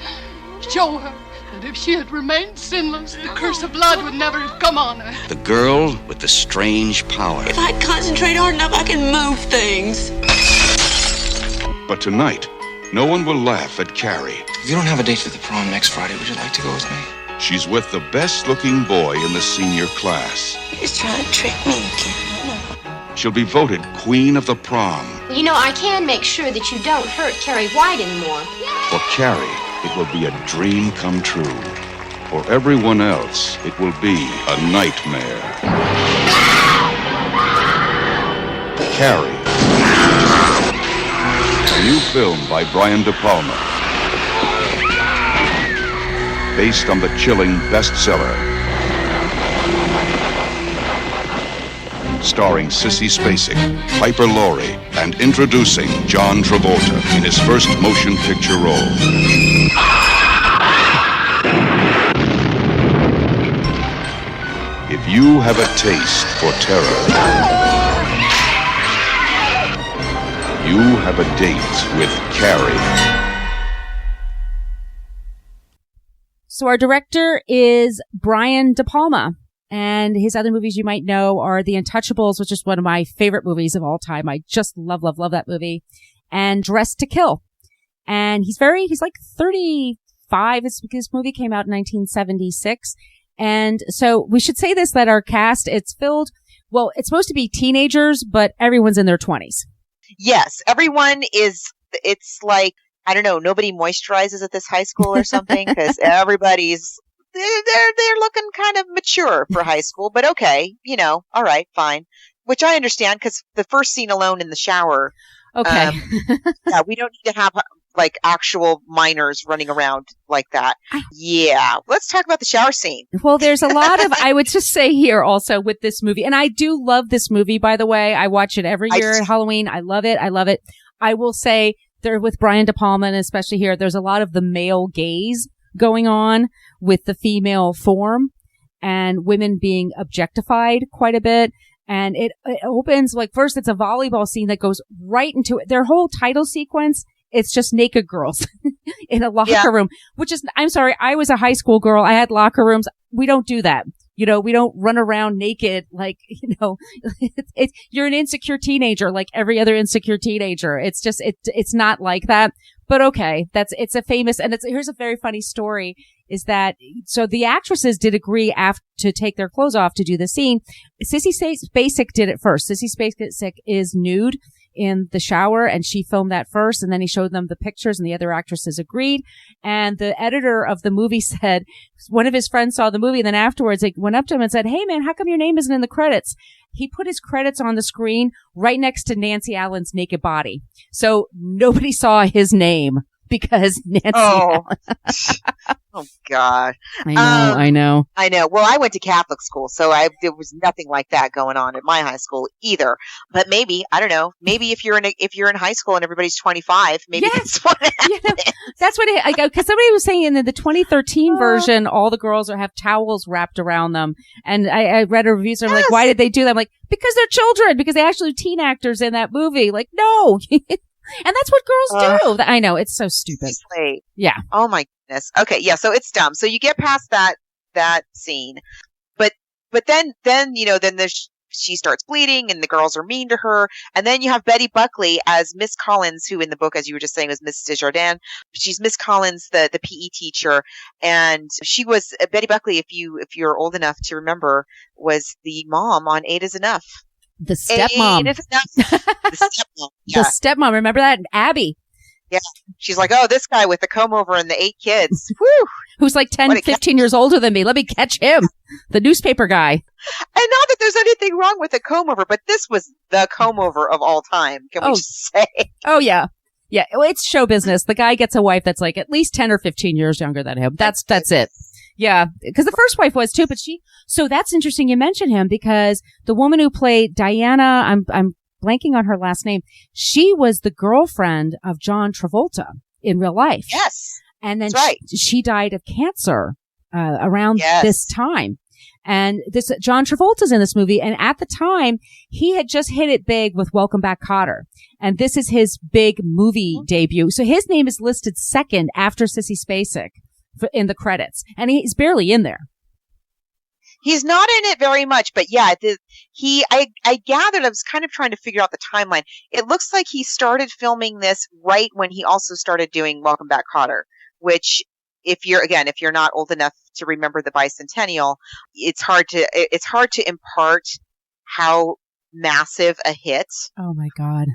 Show her that if she had remained sinless, the curse of blood would never have come on her. The girl with the strange power. If I concentrate hard enough, I can move things. But tonight, no one will laugh at Carrie. If you don't have a date for the prom next Friday, would you like to go with me? She's with the best-looking boy in the senior class. He's trying to trick me again. She'll be voted queen of the prom. You know, I can make sure that you don't hurt Carrie White anymore. For Carrie, it will be a dream come true. For everyone else, it will be a nightmare. Carrie. A new film by Brian De Palma. Based on the chilling bestseller. Starring Sissy Spacek, Piper Laurie, and introducing John Travolta in his first motion picture role. If you have a taste for terror, you have a date with Carrie. So our director is Brian De Palma, and his other movies you might know are The Untouchables, which is one of my favorite movies of all time. I just love that movie, and Dressed to Kill. And he's like 35. This movie came out in 1976. And so we should say this, that our cast, it's supposed to be teenagers, but everyone's in their 20s. Yes, everyone is, it's like, I don't know, nobody moisturizes at this high school or something, because everybody's, they're looking kind of mature for high school, but okay, all right, fine. Which I understand, because the first scene alone in the shower. Okay. Yeah, we don't need to have like actual minors running around like that. Yeah. Let's talk about the shower scene. Well, there's a lot of, I would just say here also with this movie, and I do love this movie, by the way. I watch it every year at Halloween. I love it. I will say there with Brian De Palma, and especially here, there's a lot of the male gaze going on with the female form and women being objectified quite a bit. And it opens, like, first it's a volleyball scene that goes right into it. Their whole title sequence, it's just naked girls in a locker room, which is, I'm sorry, I was a high school girl. I had locker rooms. We don't do that. We don't run around naked like, you're an insecure teenager like every other insecure teenager. It's just, it's not like that. But okay, it's a famous, and here's a very funny story is that, so the actresses did agree to take their clothes off to do the scene. Sissy Spacek did it first. Sissy Spacek is nude in the shower, and she filmed that first, and then he showed them the pictures, and the other actresses agreed. And the editor of the movie said, one of his friends saw the movie, and then afterwards they went up to him and said, "Hey man, how come your name isn't in the credits?" He put his credits on the screen right next to Nancy Allen's naked body. So nobody saw his name because Nancy Allen. Oh, God. I know. Well, I went to Catholic school, so there was nothing like that going on at my high school either. But maybe, I don't know, maybe if you're in high school and everybody's 25, maybe that's what happened. That's what because somebody was saying in the 2013 version, all the girls have towels wrapped around them. And I read a review, so I'm like, why did they do that? I'm like, because they're children, because they actually teen actors in that movie. Like, no. And that's what girls do. I know. It's so stupid. Seriously. Yeah. Oh my goodness. Okay, yeah, so it's dumb. So you get past that scene. But then she starts bleeding and the girls are mean to her. And then you have Betty Buckley as Miss Collins, who in the book, as you were just saying, was Miss Desjardins. She's Miss Collins, the PE teacher. And she was Betty Buckley, if you're old enough to remember, was the mom on 8 is Enough. The stepmom. 8 is Enough. The stepmom. Yeah. The stepmom. Remember that? Abby. Yeah. She's like, oh, this guy with the comb over and the 8 kids. Whew. Who's like 10, 15 years older than me. Let me catch him. The newspaper guy. And not that there's anything wrong with a comb over, but this was the comb over of all time. Can we just say? Oh, yeah. Yeah. It's show business. The guy gets a wife that's like at least 10 or 15 years younger than him. That's it. Yeah. Because the first wife was too, but so that's interesting you mention him because the woman who played Diana, I'm blanking on her last name. She was the girlfriend of John Travolta in real life. Yes. And then right. she died of cancer around this time. And this John Travolta's in this movie. And at the time, he had just hit it big with Welcome Back, Kotter. And this is his big movie debut. So his name is listed second after Sissy Spacek in the credits. And he's barely in there. He's not in it very much, but yeah, I gathered, I was kind of trying to figure out the timeline. It looks like he started filming this right when he also started doing Welcome Back, Kotter, which if you're not old enough to remember the bicentennial, it's hard to impart how massive a hit. Oh my God.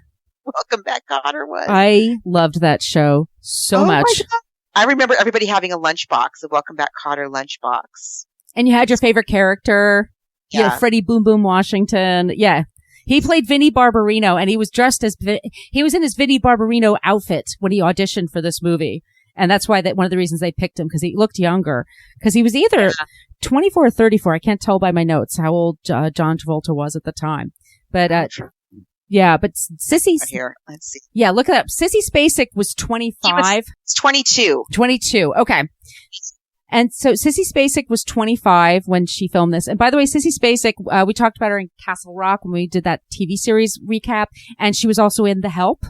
Welcome Back, Kotter was. I loved that show so much. I remember everybody having a lunchbox, a Welcome Back, Kotter lunchbox. And you had your favorite character. Yeah. You had Freddie Boom Boom Washington. Yeah. He played Vinnie Barbarino and he was dressed as, he was in his Vinnie Barbarino outfit when he auditioned for this movie. And that's why one of the reasons they picked him, because he looked younger. Because he was either 24 or 34. I can't tell by my notes how old John Travolta was at the time. But, yeah, but Sissy. Here, let's see. Yeah, look it up. Sissy Spacek was 25. It's 22. 22. Okay. And so Sissy Spacek was 25 when she filmed this. And by the way, Sissy Spacek, we talked about her in Castle Rock when we did that TV series recap. And she was also in The Help.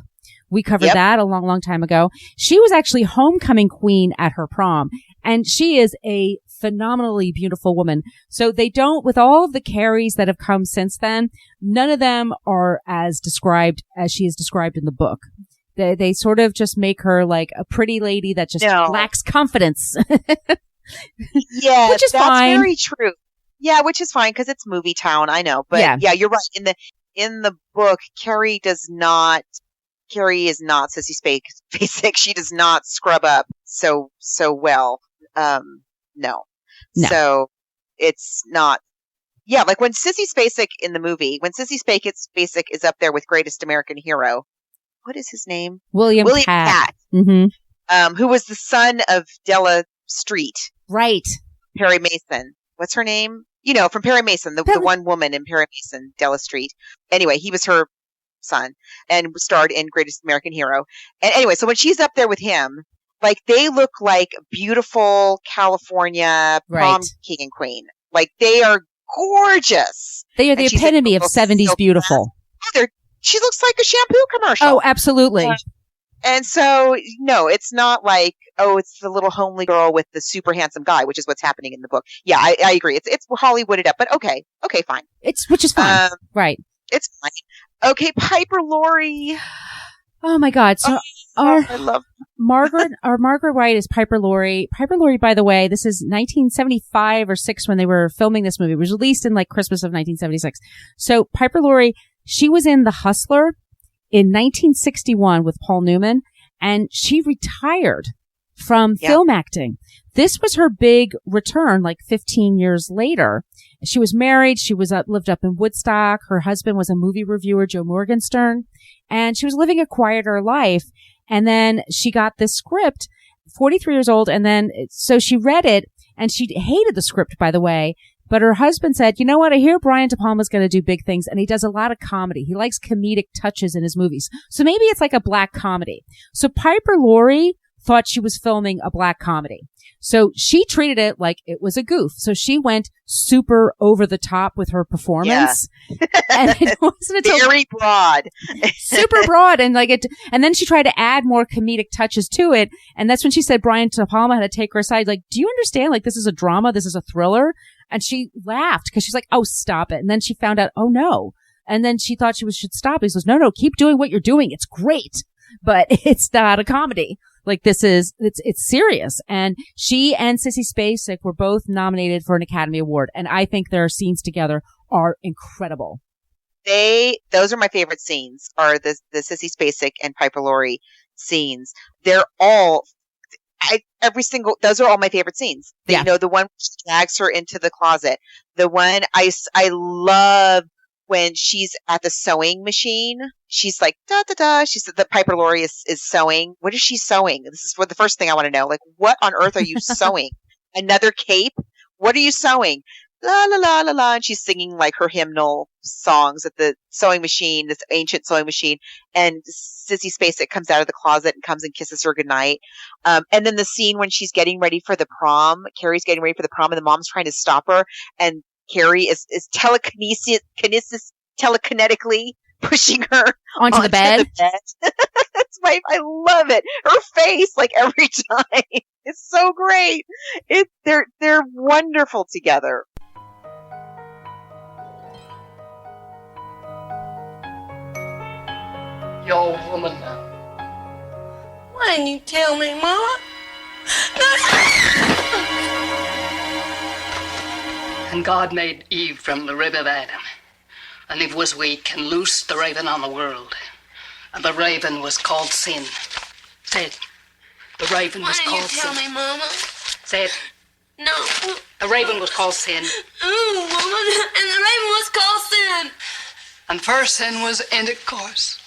We covered that a long, long time ago. She was actually homecoming queen at her prom. And she is a phenomenally beautiful woman. So they don't, with all of the Carries that have come since then, none of them are as described as she is described in the book. They sort of just make her like a pretty lady that just lacks confidence. Yeah, which is that's fine. Very true. Yeah, which is fine because it's movie town. I know, but yeah, you're right. In the book, Carrie is not Sissy Spacek. She does not scrub up so well. No. So it's not. Yeah, like when Sissy Spacek in the movie, when Sissy Spacek is up there with Greatest American Hero. What is his name? William Catt. Mm-hmm. Who was the son of Della Street. Right. Perry Mason. What's her name? You know, from Perry Mason, the one woman in Perry Mason, Della Street. Anyway, he was her son and starred in Greatest American Hero. And anyway, so when she's up there with him, like they look like beautiful California prom king and queen. Like they are gorgeous. They are the epitome of 70s beautiful. She looks like a shampoo commercial. Oh, absolutely. And so, no, it's not like, oh, it's the little homely girl with the super handsome guy, which is what's happening in the book. Yeah, I agree. It's Hollywooded up, but okay, fine. Which is fine, right? It's fine. Okay, Piper Laurie. Oh my God! So I love Margaret White is Piper Laurie. Piper Laurie, by the way, this is 1975 or 6 when they were filming this movie. It was released in like Christmas of 1976. So Piper Laurie, she was in The Hustler in 1961 with Paul Newman, and she retired from film acting. This was her big return, like 15 years later. She was married. She was lived up in Woodstock. Her husband was a movie reviewer, Joe Morgenstern, and she was living a quieter life. And then she got this script, 43 years old, and then so she read it, and she hated the script, by the way. But her husband said, you know what? I hear Brian De Palma's going to do big things, and he does a lot of comedy. He likes comedic touches in his movies. So maybe it's like a black comedy. So Piper Laurie thought she was filming a black comedy. So she treated it like it was a goof. So she went super over the top with her performance. Yeah. And it wasn't until very broad. Super broad. And and then she tried to add more comedic touches to it. And that's when she said Brian De Palma had to take her aside. Like, do you understand? Like, this is a drama. This is a thriller. And she laughed because she's like, oh, stop it. And then she found out, oh no. And then she thought should stop. He says, no, keep doing what you're doing. It's great, but it's not a comedy. Like, it's serious. And she and Sissy Spacek were both nominated for an Academy Award. And I think their scenes together are incredible. Those are my favorite scenes, are the Sissy Spacek and Piper Laurie scenes. They're all, those are all my favorite scenes. You know, the one she drags her into the closet. The one I love when she's at the sewing machine. She's like, da, da, da. She said that Piper Laurie is sewing. What is she sewing? This is the first thing I want to know. Like, what on earth are you sewing? Another cape? What are you sewing? La, la, la, la, la. And she's singing like her hymnal songs at the sewing machine, this ancient sewing machine. And Sissy Spacek comes out of the closet and comes and kisses her goodnight. And then the scene when she's getting ready for the prom, Carrie's getting ready for the prom and the mom's trying to stop her. And Carrie is telekinetically pushing her onto the bed. I love it. Her face, like, every time. It's so great. They're wonderful together. You're a woman now. Why didn't you tell me, Mama? And God made Eve from the rib of Adam. And Eve was weak and loosed the raven on the world. And the raven was called sin. Say it. The raven was called sin. Why didn't you tell me, Mama? Say it. No. The raven was called sin. Ooh, woman. And the raven was called sin. And first sin was intercourse.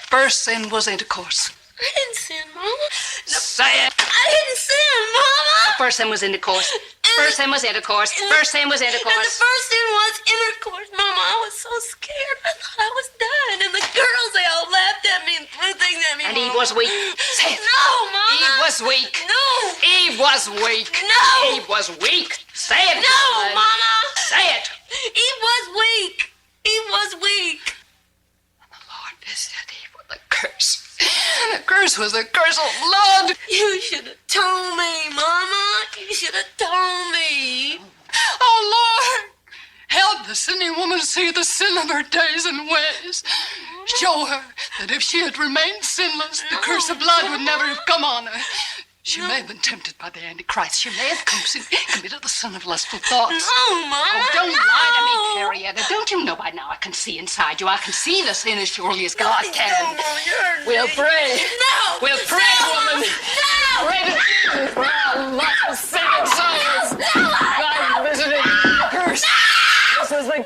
First sin was intercourse. I didn't sin, Mama. Say it. I didn't sin, Mama. First sin was intercourse. First sin was intercourse. First sin was intercourse. And the first sin was intercourse, Mama. I was so scared. I thought I was dying. And the girls, they all laughed at me and threw things at me, And Mama. Eve was weak. Say it. No, Mama. Eve was weak. No. Eve was weak. No. Eve was weak. Say it. No, woman. Mama. Say it. Eve was weak. Eve was weak. And the Lord visited Eve with a curse. And the curse was a curse of blood. You should have told me, Mama. You should have told me. Oh, Lord, help the sinning woman see the sin of her days and ways. Show her that if she had remained sinless, the curse of blood would never have come on her. She may have been tempted by the Antichrist. She may have committed the sin of lustful thoughts. No, Mama. Oh, don't lie to me, Carrietta. Don't you know by now I can see inside you? I can see the sin as surely as God can. We'll pray. No. We'll pray, woman. No. Pray to for our lost saving souls. God visited the curse. This was the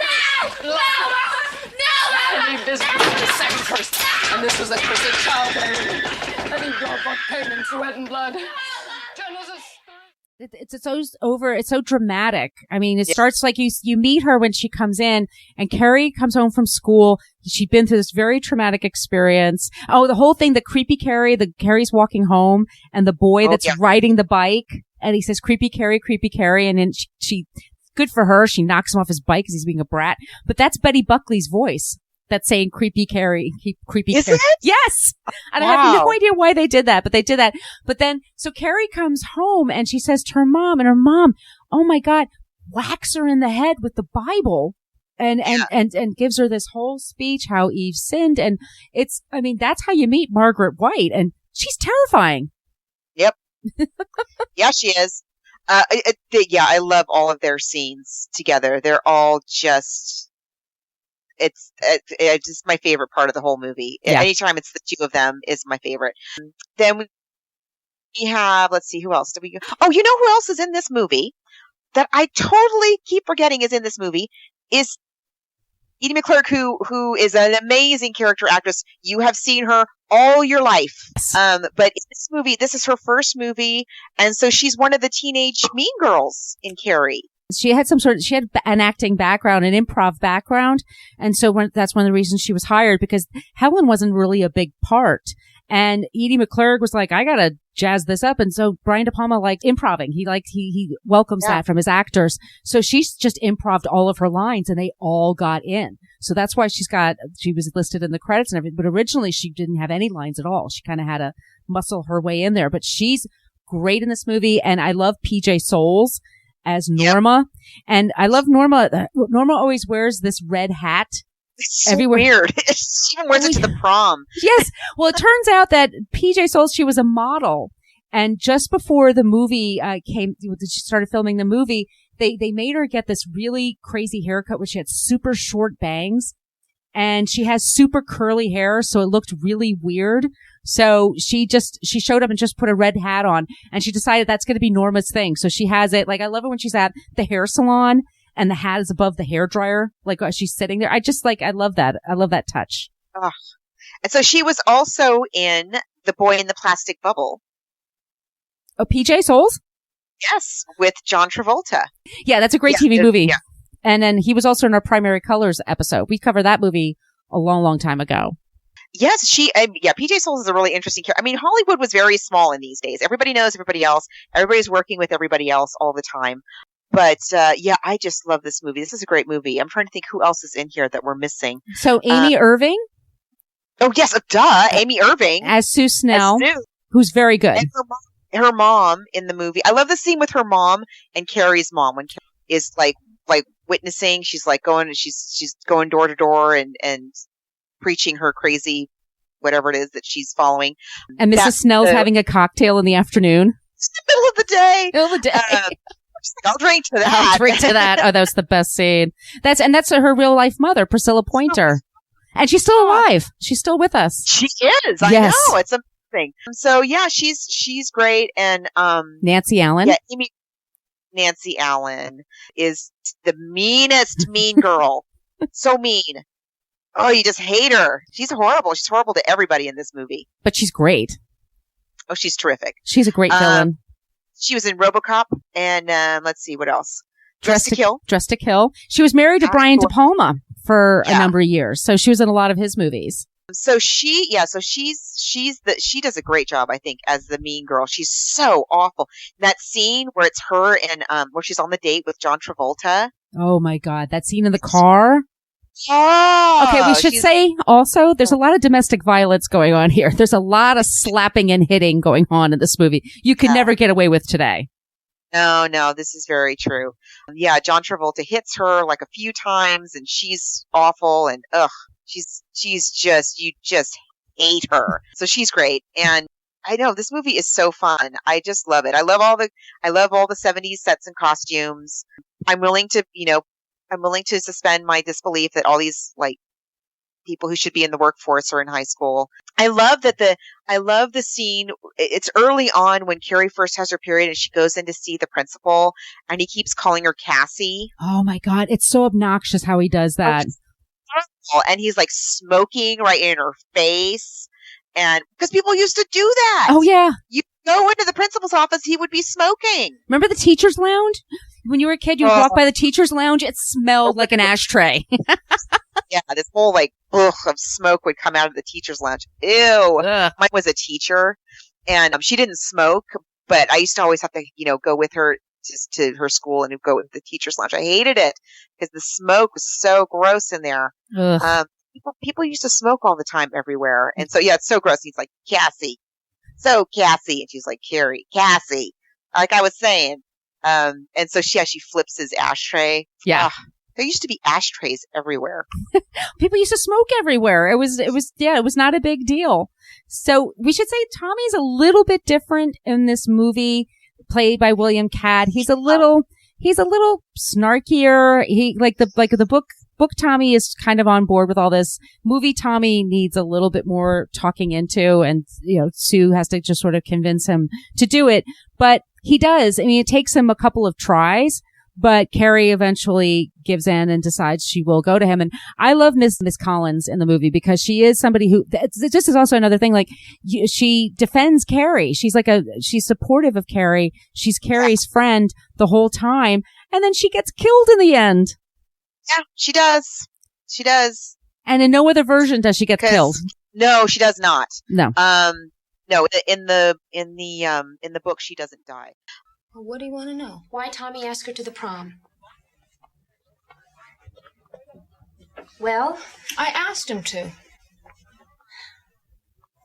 and he visited the second curse. And this was the curse of childbearing. And he brought both pain and sweat and blood. It's so dramatic. I mean, it starts like you meet her when she comes in, and Carrie comes home from school. She'd been through this very traumatic experience. Oh, the whole thing, the creepy Carrie, Carrie's walking home, and the boy that's riding the bike, and he says, creepy Carrie, and then she good for her, she knocks him off his bike because he's being a brat. But that's Betty Buckley's voice. That's saying creepy Carrie, creepy Is Carrie. it? Yes. And Wow. I have no idea why they did that, but they did that. But then, so Carrie comes home and she says to her mom, and her mom, oh my God, whacks her in the head with the Bible and gives her this whole speech, how Eve sinned. And that's how you meet Margaret White, and she's terrifying. Yep. Yeah, she is. I love all of their scenes together. They're all just, it's just my favorite part of the whole movie. Yeah. Anytime it's the two of them is my favorite. Then we have, let's see, who else did we go? Oh, you know who else is in this movie that I totally keep forgetting is in this movie is Edie McClurg, who is an amazing character actress. You have seen her all your life. But in this movie, this is her first movie, and so she's one of the teenage mean girls in Carrie. She had an acting background, an improv background. And so that's one of the reasons she was hired, because Helen wasn't really a big part. And Edie McClurg was like, I gotta jazz this up. And so Brian De Palma liked improving. He welcomes that from his actors. So she's just improved all of her lines and they all got in. So that's why she was listed in the credits and everything. But originally she didn't have any lines at all. She kind of had to muscle her way in there, but she's great in this movie. And I love PJ Souls as Norma. And I love Norma. Norma always wears this red hat. It's so everywhere. Weird. She even wears it to the prom. Yes. Well, it turns out that PJ Souls, she was a model. And just before the movie she started filming the movie, they made her get this really crazy haircut where she had super short bangs. And she has super curly hair, so it looked really weird. So she showed up and just put a red hat on, and she decided that's going to be Norma's thing. So she has it. Like, I love it when she's at the hair salon and the hat is above the hair dryer. Like, she's sitting there. I love that. I love that touch. Oh. And so she was also in The Boy in the Plastic Bubble. Oh, PJ Souls? Yes, with John Travolta. Yeah, that's a great TV movie. Yeah. And then he was also in our Primary Colors episode. We covered that movie a long, long time ago. Yes, PJ Souls is a really interesting character. I mean, Hollywood was very small in these days. Everybody knows everybody else. Everybody's working with everybody else all the time. But, I just love this movie. This is a great movie. I'm trying to think who else is in here that we're missing. So Amy Irving? Oh, yes, Amy Irving. As Sue Snell, who's very good. And her mom in the movie. I love the scene with her mom and Carrie's mom when Carrie is like witnessing. She's like she's going door to door and preaching her crazy, whatever it is that she's following. And Mrs. Snell's having a cocktail in the afternoon. It's the middle of the day. Middle of the day. I'll drink to that. I'll drink to that. Oh, that was the best scene. That's her real life mother, Priscilla Pointer. And she's still alive. She's still with us. She is. I know. It's amazing. So yeah, she's great. And Nancy Allen. Yeah, Nancy Allen is the meanest mean girl. So mean. Oh, you just hate her. She's horrible. She's horrible to everybody in this movie. But she's great. Oh, she's terrific. She's a great villain. She was in RoboCop, and let's see, what else? Dressed to Kill. Dressed to Kill. She was married to Brian De Palma for a number of years, so she was in a lot of his movies. So she does a great job, I think, as the mean girl. She's so awful. That scene where it's her and where she's on the date with John Travolta. Oh my God, that scene in the car. Oh, okay, we should say also there's a lot of domestic violence going on here. There's a lot of slapping and hitting going on in this movie. You could never get away with today. No, this is very true. Yeah, John Travolta hits her like a few times and she's awful and she's just, you just hate her. So she's great. And I know this movie is so fun. I just love it. I love all the 70s sets and costumes. I'm willing to suspend my disbelief that all these like people who should be in the workforce are in high school. I love the scene. It's early on when Carrie first has her period and she goes in to see the principal and he keeps calling her Cassie. Oh my God. It's so obnoxious how he does that. And he's like smoking right in her face. And because people used to do that. Oh yeah. You go into the principal's office, he would be smoking. Remember the teacher's lounge? When you were a kid, you would walk by the teacher's lounge. It smelled like an ashtray. Yeah, this whole like of smoke would come out of the teacher's lounge. Ew. Ugh. Mine was a teacher, and she didn't smoke, but I used to always have to, go with her just to her school and go with the teacher's lounge. I hated it because the smoke was so gross in there. People used to smoke all the time everywhere, and so yeah, it's so gross. He's like, Cassie, so Cassie, and she's like, Carrie, Cassie, like I was saying. And so she flips his ashtray. Yeah. There used to be ashtrays everywhere. People used to smoke everywhere. It was not a big deal. So we should say Tommy's a little bit different in this movie, played by William Catt. He's a little snarkier. He like the book Tommy is kind of on board with all this. Movie Tommy needs a little bit more talking into, and Sue has to just sort of convince him to do it. But he does. I mean, it takes him a couple of tries, but Carrie eventually gives in and decides she will go to him. And I love Miss Collins in the movie because she is somebody who, this is also another thing, like she defends Carrie. She's supportive of Carrie. She's Carrie's friend the whole time. And then she gets killed in the end. Yeah, she does. She does. And in no other version does she get killed. No, she does not. No. No, in the book she doesn't die. Well, what do you want to know? Why Tommy asked her to the prom? Well, I asked him to.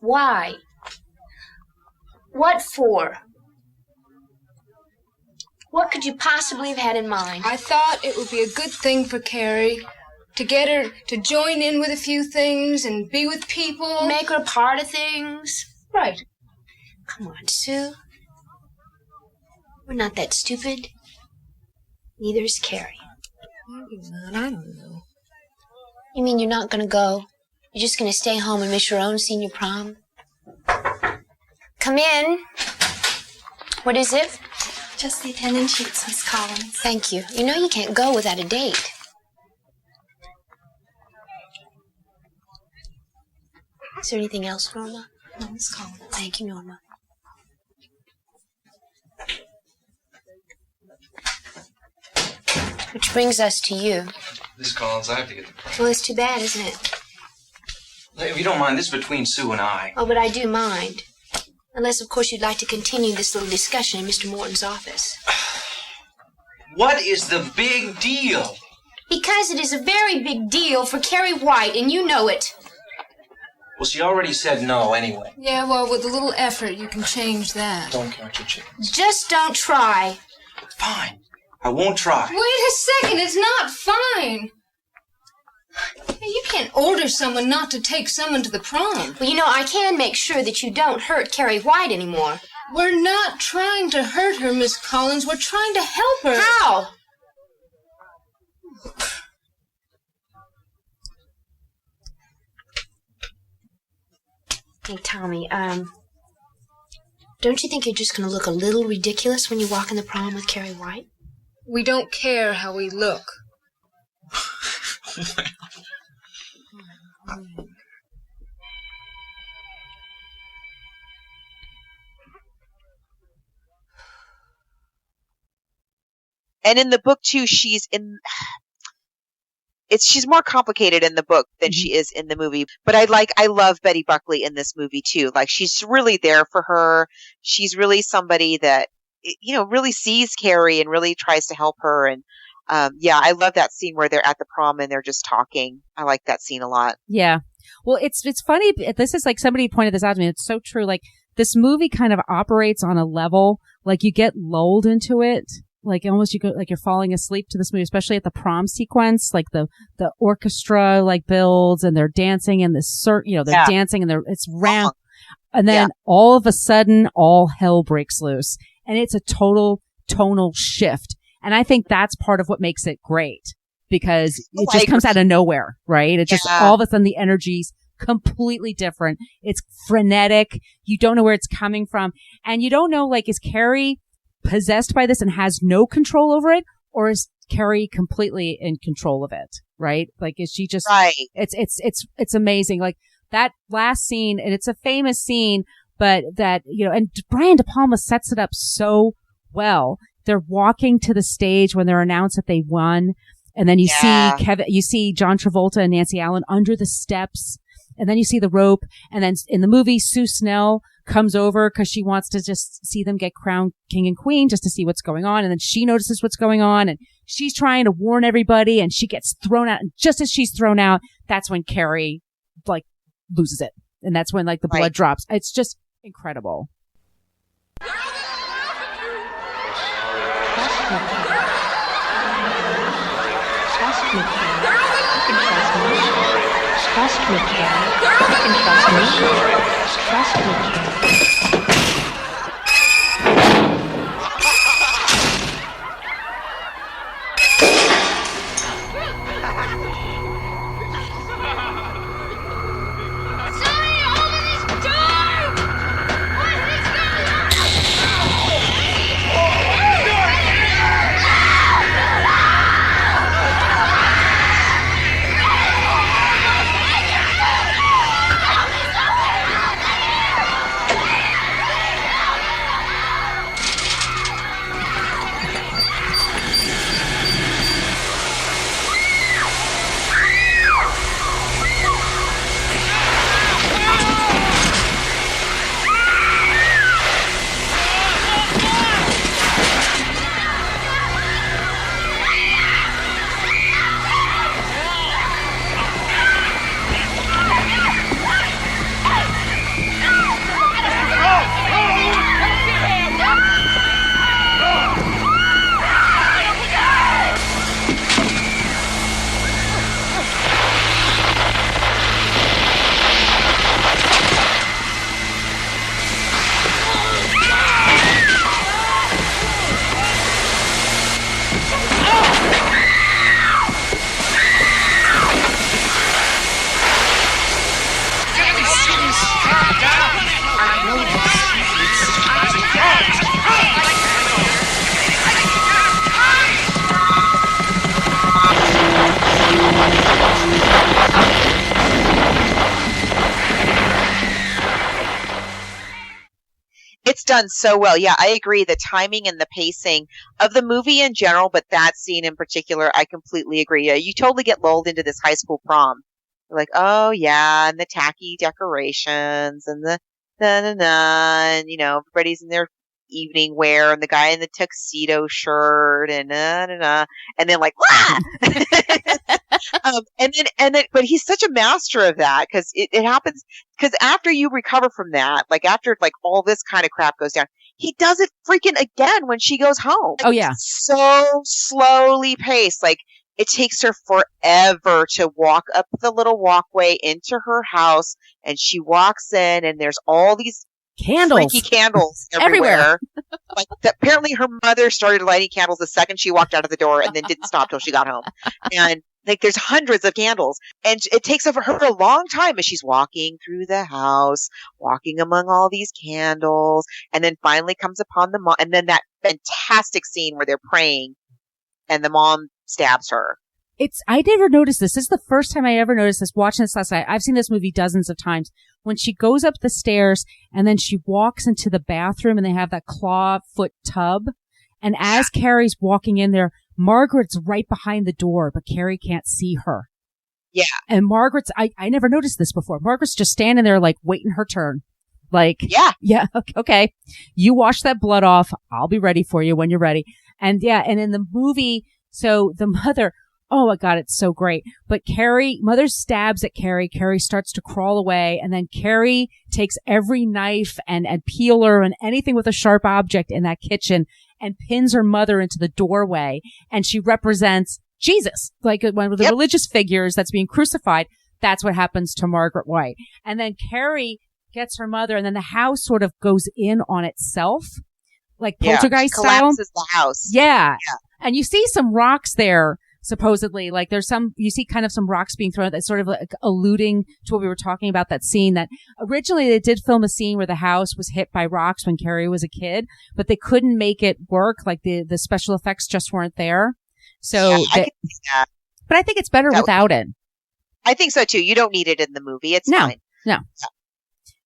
why? What for? What could you possibly have had in mind? I thought it would be a good thing for Carrie to get her to join in with a few things and be with people. Make her a part of things? Right. Come on, Sue. We're not that stupid. Neither is Carrie. I don't know. You mean you're not gonna go? You're just gonna stay home and miss your own senior prom? Come in. What is it? Just the attendance sheets, Miss Collins. Thank you. You know you can't go without a date. Is there anything else, Norma? No, Miss Collins. Thank you, Norma. Which brings us to you. Miss Collins, I have to get the prom. Well, it's too bad, isn't it? If you don't mind, this is between Sue and I. Oh, but I do mind. Unless, of course, you'd like to continue this little discussion in Mr. Morton's office. What is the big deal? Because it is a very big deal for Carrie White, and you know it. Well, she already said no anyway. Yeah, well, with a little effort, you can change that. Don't count your chickens. Just don't try. Fine. I won't try. Wait a second, it's not fine. You can't order someone not to take someone to the prom. Well, you know, I can make sure that you don't hurt Carrie White anymore. We're not trying to hurt her, Miss Collins. We're trying to help her. How? Hey, Tommy, don't you think you're just going to look a little ridiculous when you walk in the prom with Carrie White? We don't care how we look. And in the book too, she's more complicated in the book than she is in the movie. But I love Betty Buckley in this movie too. Like, she's really there for her. She's really somebody that, you know, really sees Carrie and really tries to help her. And yeah, I love that scene where they're at the prom and they're just talking. I like that scene a lot. Yeah. Well, it's funny. This is like, somebody pointed this out to me. It's so true. Like, this movie kind of operates on a level, like, you get lulled into it. Like, almost you go, like, you're falling asleep to this movie, especially at the prom sequence. Like, the orchestra, like, builds and they're dancing and they're dancing and it's round. And then all of a sudden, all hell breaks loose. And it's a total tonal shift. And I think that's part of what makes it great, because it just comes out of nowhere, right? It just, all of a sudden the energy's completely different. It's frenetic. You don't know where it's coming from. And you don't know, like, is Carrie possessed by this and has no control over it? Or is Carrie completely in control of it? Right? Like, is she just, it's amazing. Like, that last scene, and it's a famous scene, but that, you know, and Brian De Palma sets it up so well. They're walking to the stage when they're announced that they won. And then you see John Travolta and Nancy Allen under the steps. And then you see the rope. And then in the movie, Sue Snell comes over because she wants to just see them get crowned king and queen, just to see what's going on. And then she notices what's going on, and she's trying to warn everybody, and she gets thrown out. And just as she's thrown out, that's when Carrie, like, loses it. And that's when, like, the blood drops. It's just incredible. Trust me, Carrie. You can trust me. Trust me, Carrie. You can trust me. Trust me, Carrie. It's done so well. Yeah, I agree. The timing and the pacing of the movie in general, but that scene in particular, I completely agree. Yeah, you totally get lulled into this high school prom. You're like, oh yeah, and the tacky decorations and the and everybody's in their evening wear and the guy in the tuxedo shirt and and then like wah! But he's such a master of that because it happens because after you recover from that, like after like all this kind of crap goes down, he does it freaking again when she goes home. Oh yeah, so slowly paced. Like it takes her forever to walk up the little walkway into her house, and she walks in, and there's all these freaky candles everywhere. Like apparently her mother started lighting candles the second she walked out of the door and then didn't stop till she got home. And like there's hundreds of candles, and it takes over her a long time as she's walking through the house, walking among all these candles, and then finally comes upon the mom, and then that fantastic scene where they're praying and the mom stabs her. I never noticed this. This is the first time I ever noticed this watching this last night. I've seen this movie dozens of times. When she goes up the stairs and then she walks into the bathroom and they have that claw foot tub. And as Carrie's walking in there, Margaret's right behind the door, but Carrie can't see her. Yeah. And Margaret's, I never noticed this before. Margaret's just standing there like waiting her turn. Like, yeah, okay. You wash that blood off. I'll be ready for you when you're ready. And yeah, and in the movie, so the mother, oh my God, it's so great. But mother stabs at Carrie. Carrie starts to crawl away. And then Carrie takes every knife and peeler and anything with a sharp object in that kitchen and pins her mother into the doorway. And she represents Jesus, like one of the religious figures that's being crucified. That's what happens to Margaret White. And then Carrie gets her mother, and then the house sort of goes in on itself, like poltergeist style. Collapses the house. Yeah. And you see some rocks there. Supposedly, like you see kind of some rocks being thrown that's sort of like alluding to what we were talking about, that scene that originally they did film a scene where the house was hit by rocks when Carrie was a kid, but they couldn't make it work. Like the special effects just weren't there. So, I can see that. But I think it's better without it. I think so too. You don't need it in the movie. It's fine. No.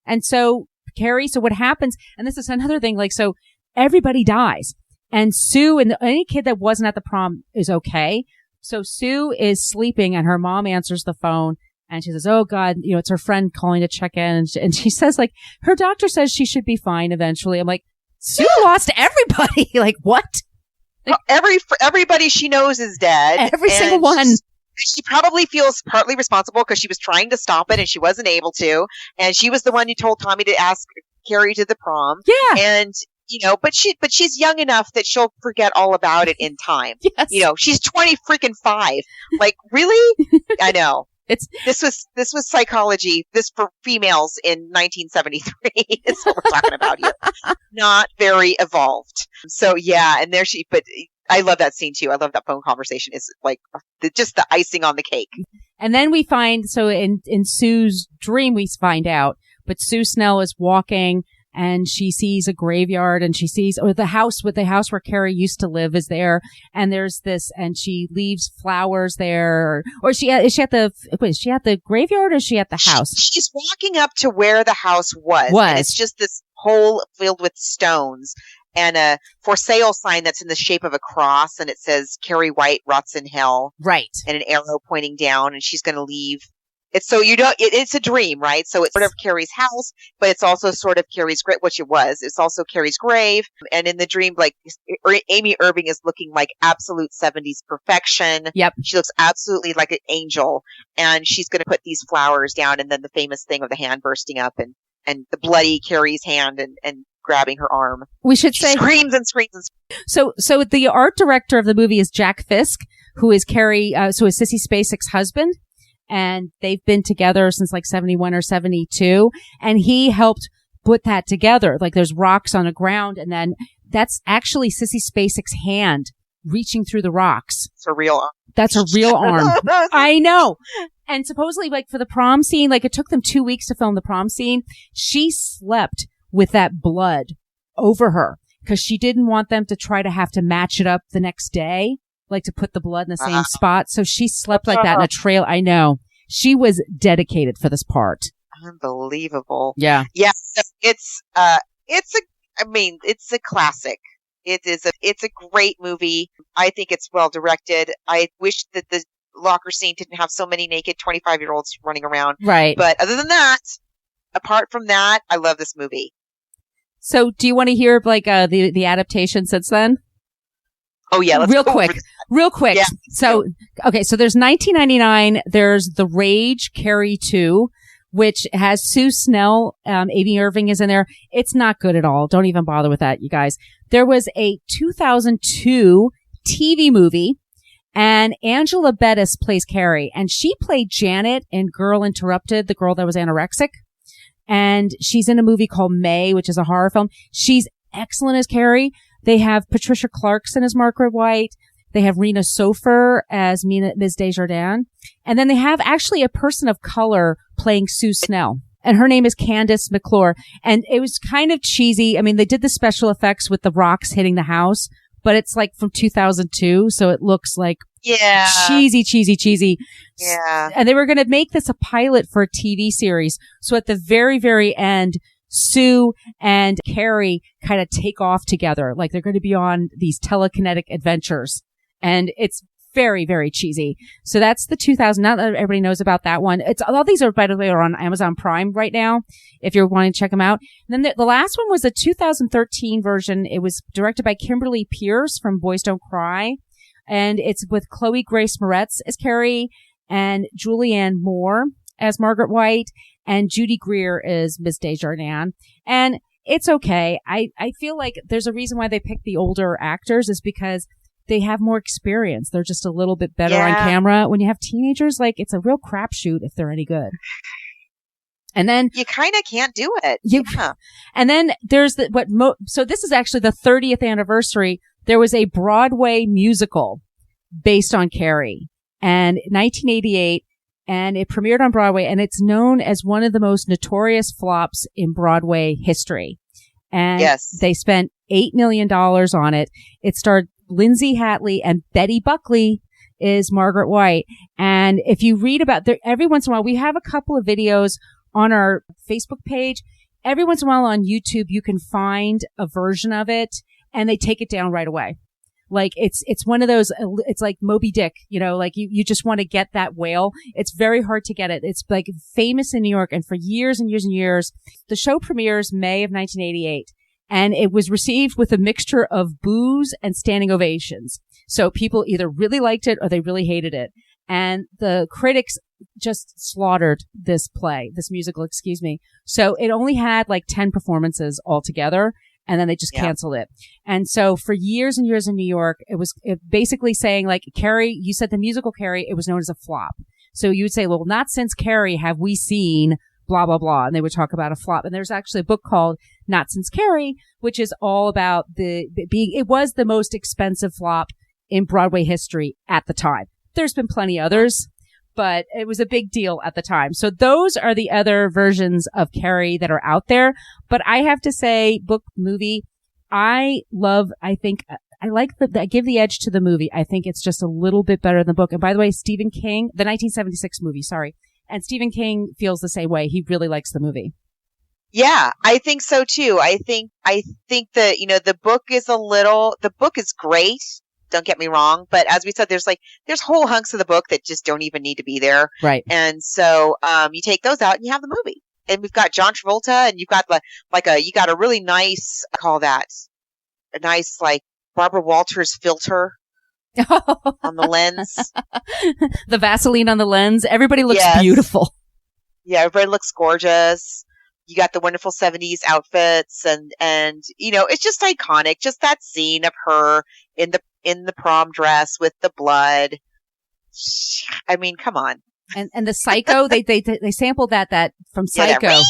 And so Carrie, so what happens, and this is another thing, like, so everybody dies and Sue and any kid that wasn't at the prom is okay. So Sue is sleeping and her mom answers the phone and she says, oh God, it's her friend calling to check in. And she says like, her doctor says she should be fine eventually. I'm like, Sue lost everybody. Like what? Like, everybody she knows is dead. Every single one. She probably feels partly responsible because she was trying to stop it and she wasn't able to. And she was the one who told Tommy to ask Carrie to the prom. Yeah. And but she's young enough that she'll forget all about it in time. Yes. She's 25. Like, really? I know. This was psychology. This for females in 1973 is what we're talking about here. Not very evolved. So yeah, and but I love that scene too. I love that phone conversation. It's like just the icing on the cake. And then we find, so in Sue's dream we find out, but Sue Snell is walking and she sees a graveyard and she sees, or the house where Carrie used to live is there. And there's this, and she leaves flowers there. Or is she at the graveyard or is she at the house? She's walking up to where the house was. And it's just this hole filled with stones and a for sale sign that's in the shape of a cross. And it says Carrie White rots in hell. Right. And an arrow pointing down, and she's going to leave. It's a dream, right? So it's sort of Carrie's house, but it's also sort of Carrie's grave, which it was. It's also Carrie's grave. And in the dream, like Amy Irving is looking like absolute 70s perfection. Yep. She looks absolutely like an angel. And she's going to put these flowers down, and then the famous thing of the hand bursting up and the bloody Carrie's hand and grabbing her arm. We should say screams and screams and screams. So the art director of the movie is Jack Fisk, who is Carrie, is Sissy Spacek's husband. And they've been together since like 71 or 72. And he helped put that together. Like there's rocks on the ground. And then that's actually Sissy Spacek's hand reaching through the rocks. It's a real arm. That's a real arm. I know. And supposedly like for the prom scene, like it took them 2 weeks to film the prom scene. She slept with that blood over her because she didn't want them to try to have to match it up the next day. Like to put the blood in the same spot. So she slept like that in a trail. I know. She was dedicated for this part. Unbelievable. Yeah. Yeah. It's I mean, it's a classic. It's a great movie. I think it's well directed. I wish that the locker scene didn't have so many naked 25-year-olds running around. Right. But other than that, apart from that, I love this movie. So do you want to hear like the adaptation since then? Oh yeah, let's real go quick. over that. Real quick. Yeah. So okay, so there's 1999, there's The Rage, Carrie 2, which has Sue Snell, Amy Irving is in there. It's not good at all. Don't even bother with that, you guys. There was a 2002 TV movie, and Angela Bettis plays Carrie, and she played Janet in Girl Interrupted, the girl that was anorexic. And she's in a movie called May, which is a horror film. She's excellent as Carrie. They have Patricia Clarkson as Margaret White. They have Rena Sofer as Ms. Desjardins. And then they have actually a person of color playing Sue Snell. And her name is Candace McClure. And it was kind of cheesy. I mean, they did the special effects with the rocks hitting the house, but it's like from 2002. So it looks like cheesy. Yeah. And they were going to make this a pilot for a TV series. So at the very, very end, Sue and Carrie kind of take off together. Like they're going to be on these telekinetic adventures. And it's very, very cheesy. So that's the 2000. Not that everybody knows about that one. All these are, by the way, are on Amazon Prime right now, if you're wanting to check them out. And then the last one was a 2013 version. It was directed by Kimberly Pierce from Boys Don't Cry. And it's with Chloe Grace Moretz as Carrie and Julianne Moore as Margaret White, and Judy Greer is Miss Desjardins. And it's okay. I feel like there's a reason why they picked the older actors is because they have more experience. They're just a little bit better on camera. When you have teenagers, like it's a real crapshoot if they're any good. And then you kind of can't do it. And then there's so this is actually the 30th anniversary. There was a Broadway musical based on Carrie, and 1988, and it premiered on Broadway, and it's known as one of the most notorious flops in Broadway history. And they spent $8 million on it. It starred Lindsay Hatley, and Betty Buckley is Margaret White. And if you read about every once in a while, we have a couple of videos on our Facebook page. Every once in a while on YouTube, you can find a version of it, and they take it down right away. Like it's one of those, it's like Moby Dick, you know, like you just want to get that whale. It's very hard to get it. It's like famous in New York, and for years and years and years. The show premieres May of 1988, and it was received with a mixture of boos and standing ovations. So people either really liked it or they really hated it. And the critics just slaughtered this musical, excuse me. So it only had like 10 performances altogether. And then they just canceled it. And so for years and years in New York, it was basically saying like, Carrie, you said the musical Carrie, it was known as a flop. So you would say, well, not since Carrie have we seen blah, blah, blah. And they would talk about a flop. And there's actually a book called Not Since Carrie, which is all about it was the most expensive flop in Broadway history at the time. There's been plenty others, but it was a big deal at the time. So those are the other versions of Carrie that are out there. But I have to say, book, movie, I give the edge to the movie. I think it's just a little bit better than the book. And by the way, Stephen King, the 1976 movie, sorry. And Stephen King feels the same way. He really likes the movie. Yeah, I think so too. I think that, you know, the book is great. Don't get me wrong. But as we said, there's whole hunks of the book that just don't even need to be there. Right. And so, you take those out and you have the movie. And we've got John Travolta, and you've got you got a really nice, a nice Barbara Walters filter on the lens. The Vaseline on the lens. Everybody looks beautiful. Yeah, everybody looks gorgeous. You got the wonderful 70s outfits, and you know, it's just iconic. Just that scene of her in the prom dress with the blood. I mean, come on. And the Psycho, they sampled that from Psycho.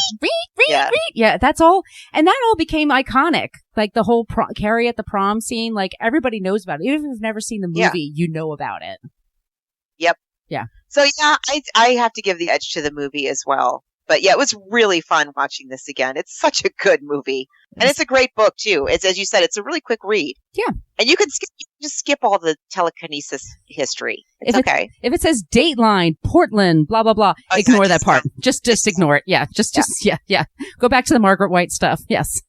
Yeah, that's all. And that all became iconic. Like the whole Carrie at the prom scene, like everybody knows about it. Even if you've never seen the movie, you know about it. Yep. Yeah. So yeah, I have to give the edge to the movie as well. But yeah, it was really fun watching this again. It's such a good movie. And it's a great book too. It's, as you said, it's a really quick read. Yeah. And you can just skip all the telekinesis history. It's okay. If it says Dateline, Portland, blah, blah, blah, ignore that part. Just ignore it. Yeah. Just, yeah. Go back to the Margaret White stuff. Yes.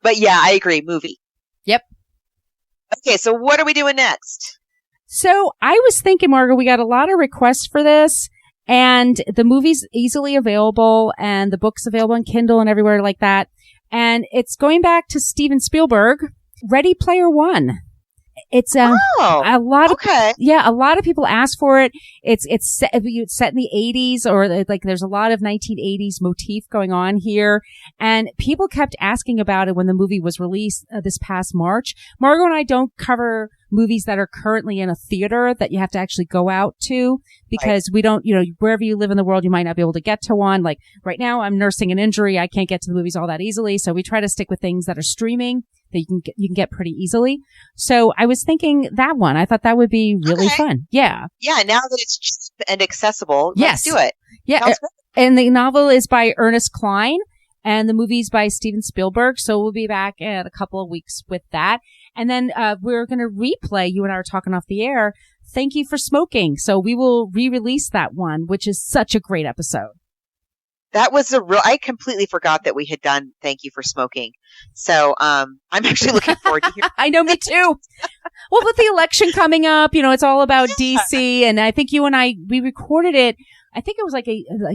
But yeah, I agree. Movie. Yep. Okay, so what are we doing next? So I was thinking, Margo, we got a lot of requests for this, and the movie's easily available, and the book's available on Kindle and everywhere like that. And it's going back to Steven Spielberg, Ready Player One. It's a lot of a lot of people ask for it. It's set in the 80s, or like there's a lot of 1980s motif going on here, and people kept asking about it when the movie was released this past March. Margo and I don't cover movies that are currently in a theater that you have to actually go out to, because we don't, wherever you live in the world, you might not be able to get to one. Like right now, I'm nursing an injury. I can't get to the movies all that easily. So we try to stick with things that are streaming that you can get pretty easily. So I was thinking that one. I thought that would be really fun. Yeah. Yeah. Now that it's cheap and accessible, let's do it. Yeah. And the novel is by Ernest Cline, and the movie's by Steven Spielberg. So we'll be back in a couple of weeks with that. And then we're going to replay, you and I were talking off the air, Thank You for Smoking. So we will re-release that one, which is such a great episode. That was I completely forgot that we had done Thank You for Smoking. So I'm actually looking forward to hearing. I know, me too. Well, with the election coming up, it's all about DC. And I think you and we recorded it. I think it was like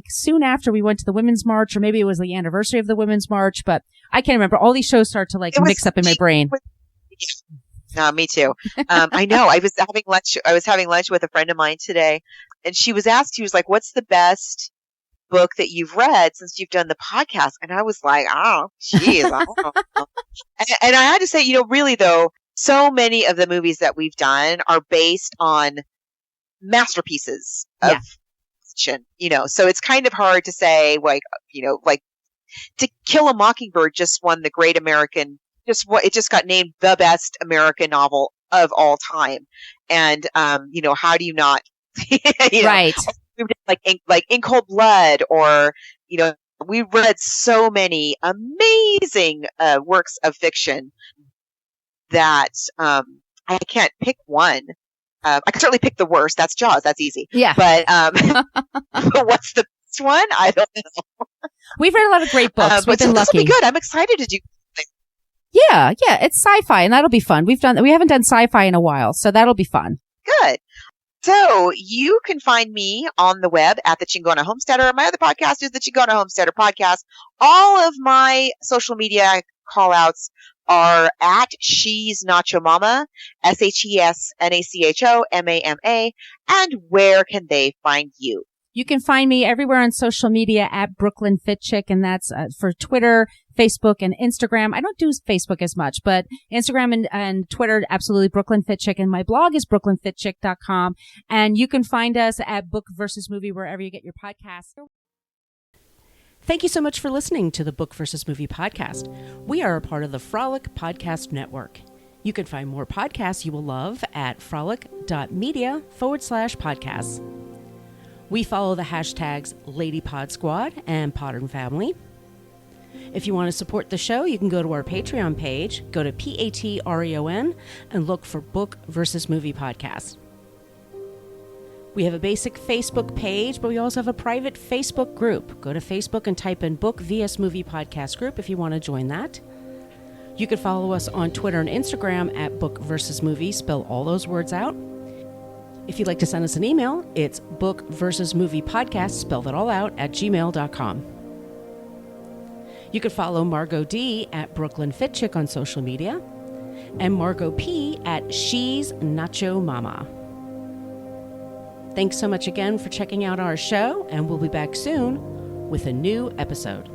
soon after we went to the Women's March, or maybe it was the anniversary of the Women's March, but I can't remember. All these shows start to mix up in my brain. No, me too. I know. I was having lunch with a friend of mine today, and she was like, what's the best book that you've read since you've done the podcast? And I was like, oh, geez. I don't know. And I had to say, really though, so many of the movies that we've done are based on masterpieces of fiction, so it's kind of hard to say, like To Kill a Mockingbird just won the Great American, it just got named the best American novel of all time. And, how do you not, right. Like In Cold Blood, or, we read so many amazing works of fiction that I can't pick one. I can certainly pick the worst. That's Jaws. That's easy. Yeah. But what's the best one? I don't know. We've read a lot of great books. We've been lucky. This will be good. I'm excited to do. Yeah, it's sci-fi, and that'll be fun. We haven't done sci-fi in a while, so that'll be fun. Good. So you can find me on the web at the Chingona Homesteader. My other podcast is the Chingona Homesteader Podcast. All of my social media call outs are at She's Nacho Mama, SHESNACHOMAMA. And where can they find you? You can find me everywhere on social media at Brooklyn Fit Chick, and that's for Twitter, Facebook, and Instagram. I don't do Facebook as much, but Instagram and Twitter, absolutely Brooklyn Fit Chick. And my blog is brooklynfitchick.com. And you can find us at Book versus Movie wherever you get your podcasts. Thank you so much for listening to the Book versus Movie podcast. We are a part of the Frolic Podcast Network. You can find more podcasts you will love at frolic.media/podcasts. We follow the hashtags LadyPodSquad and Podern Family. If you want to support the show, you can go to our Patreon page, go to Patreon, and look for Book versus Movie Podcast. We have a basic Facebook page, but we also have a private Facebook group. Go to Facebook and type in Book vs Movie Podcast Group if you want to join that. You can follow us on Twitter and Instagram at Book versus Movie. Spell all those words out. If you'd like to send us an email, it's bookversusmoviepodcast, spell that all out, at gmail.com. You could follow Margot D at Brooklyn Fit Chick on social media, and Margot P at She's Nacho Mama. Thanks so much again for checking out our show, and we'll be back soon with a new episode.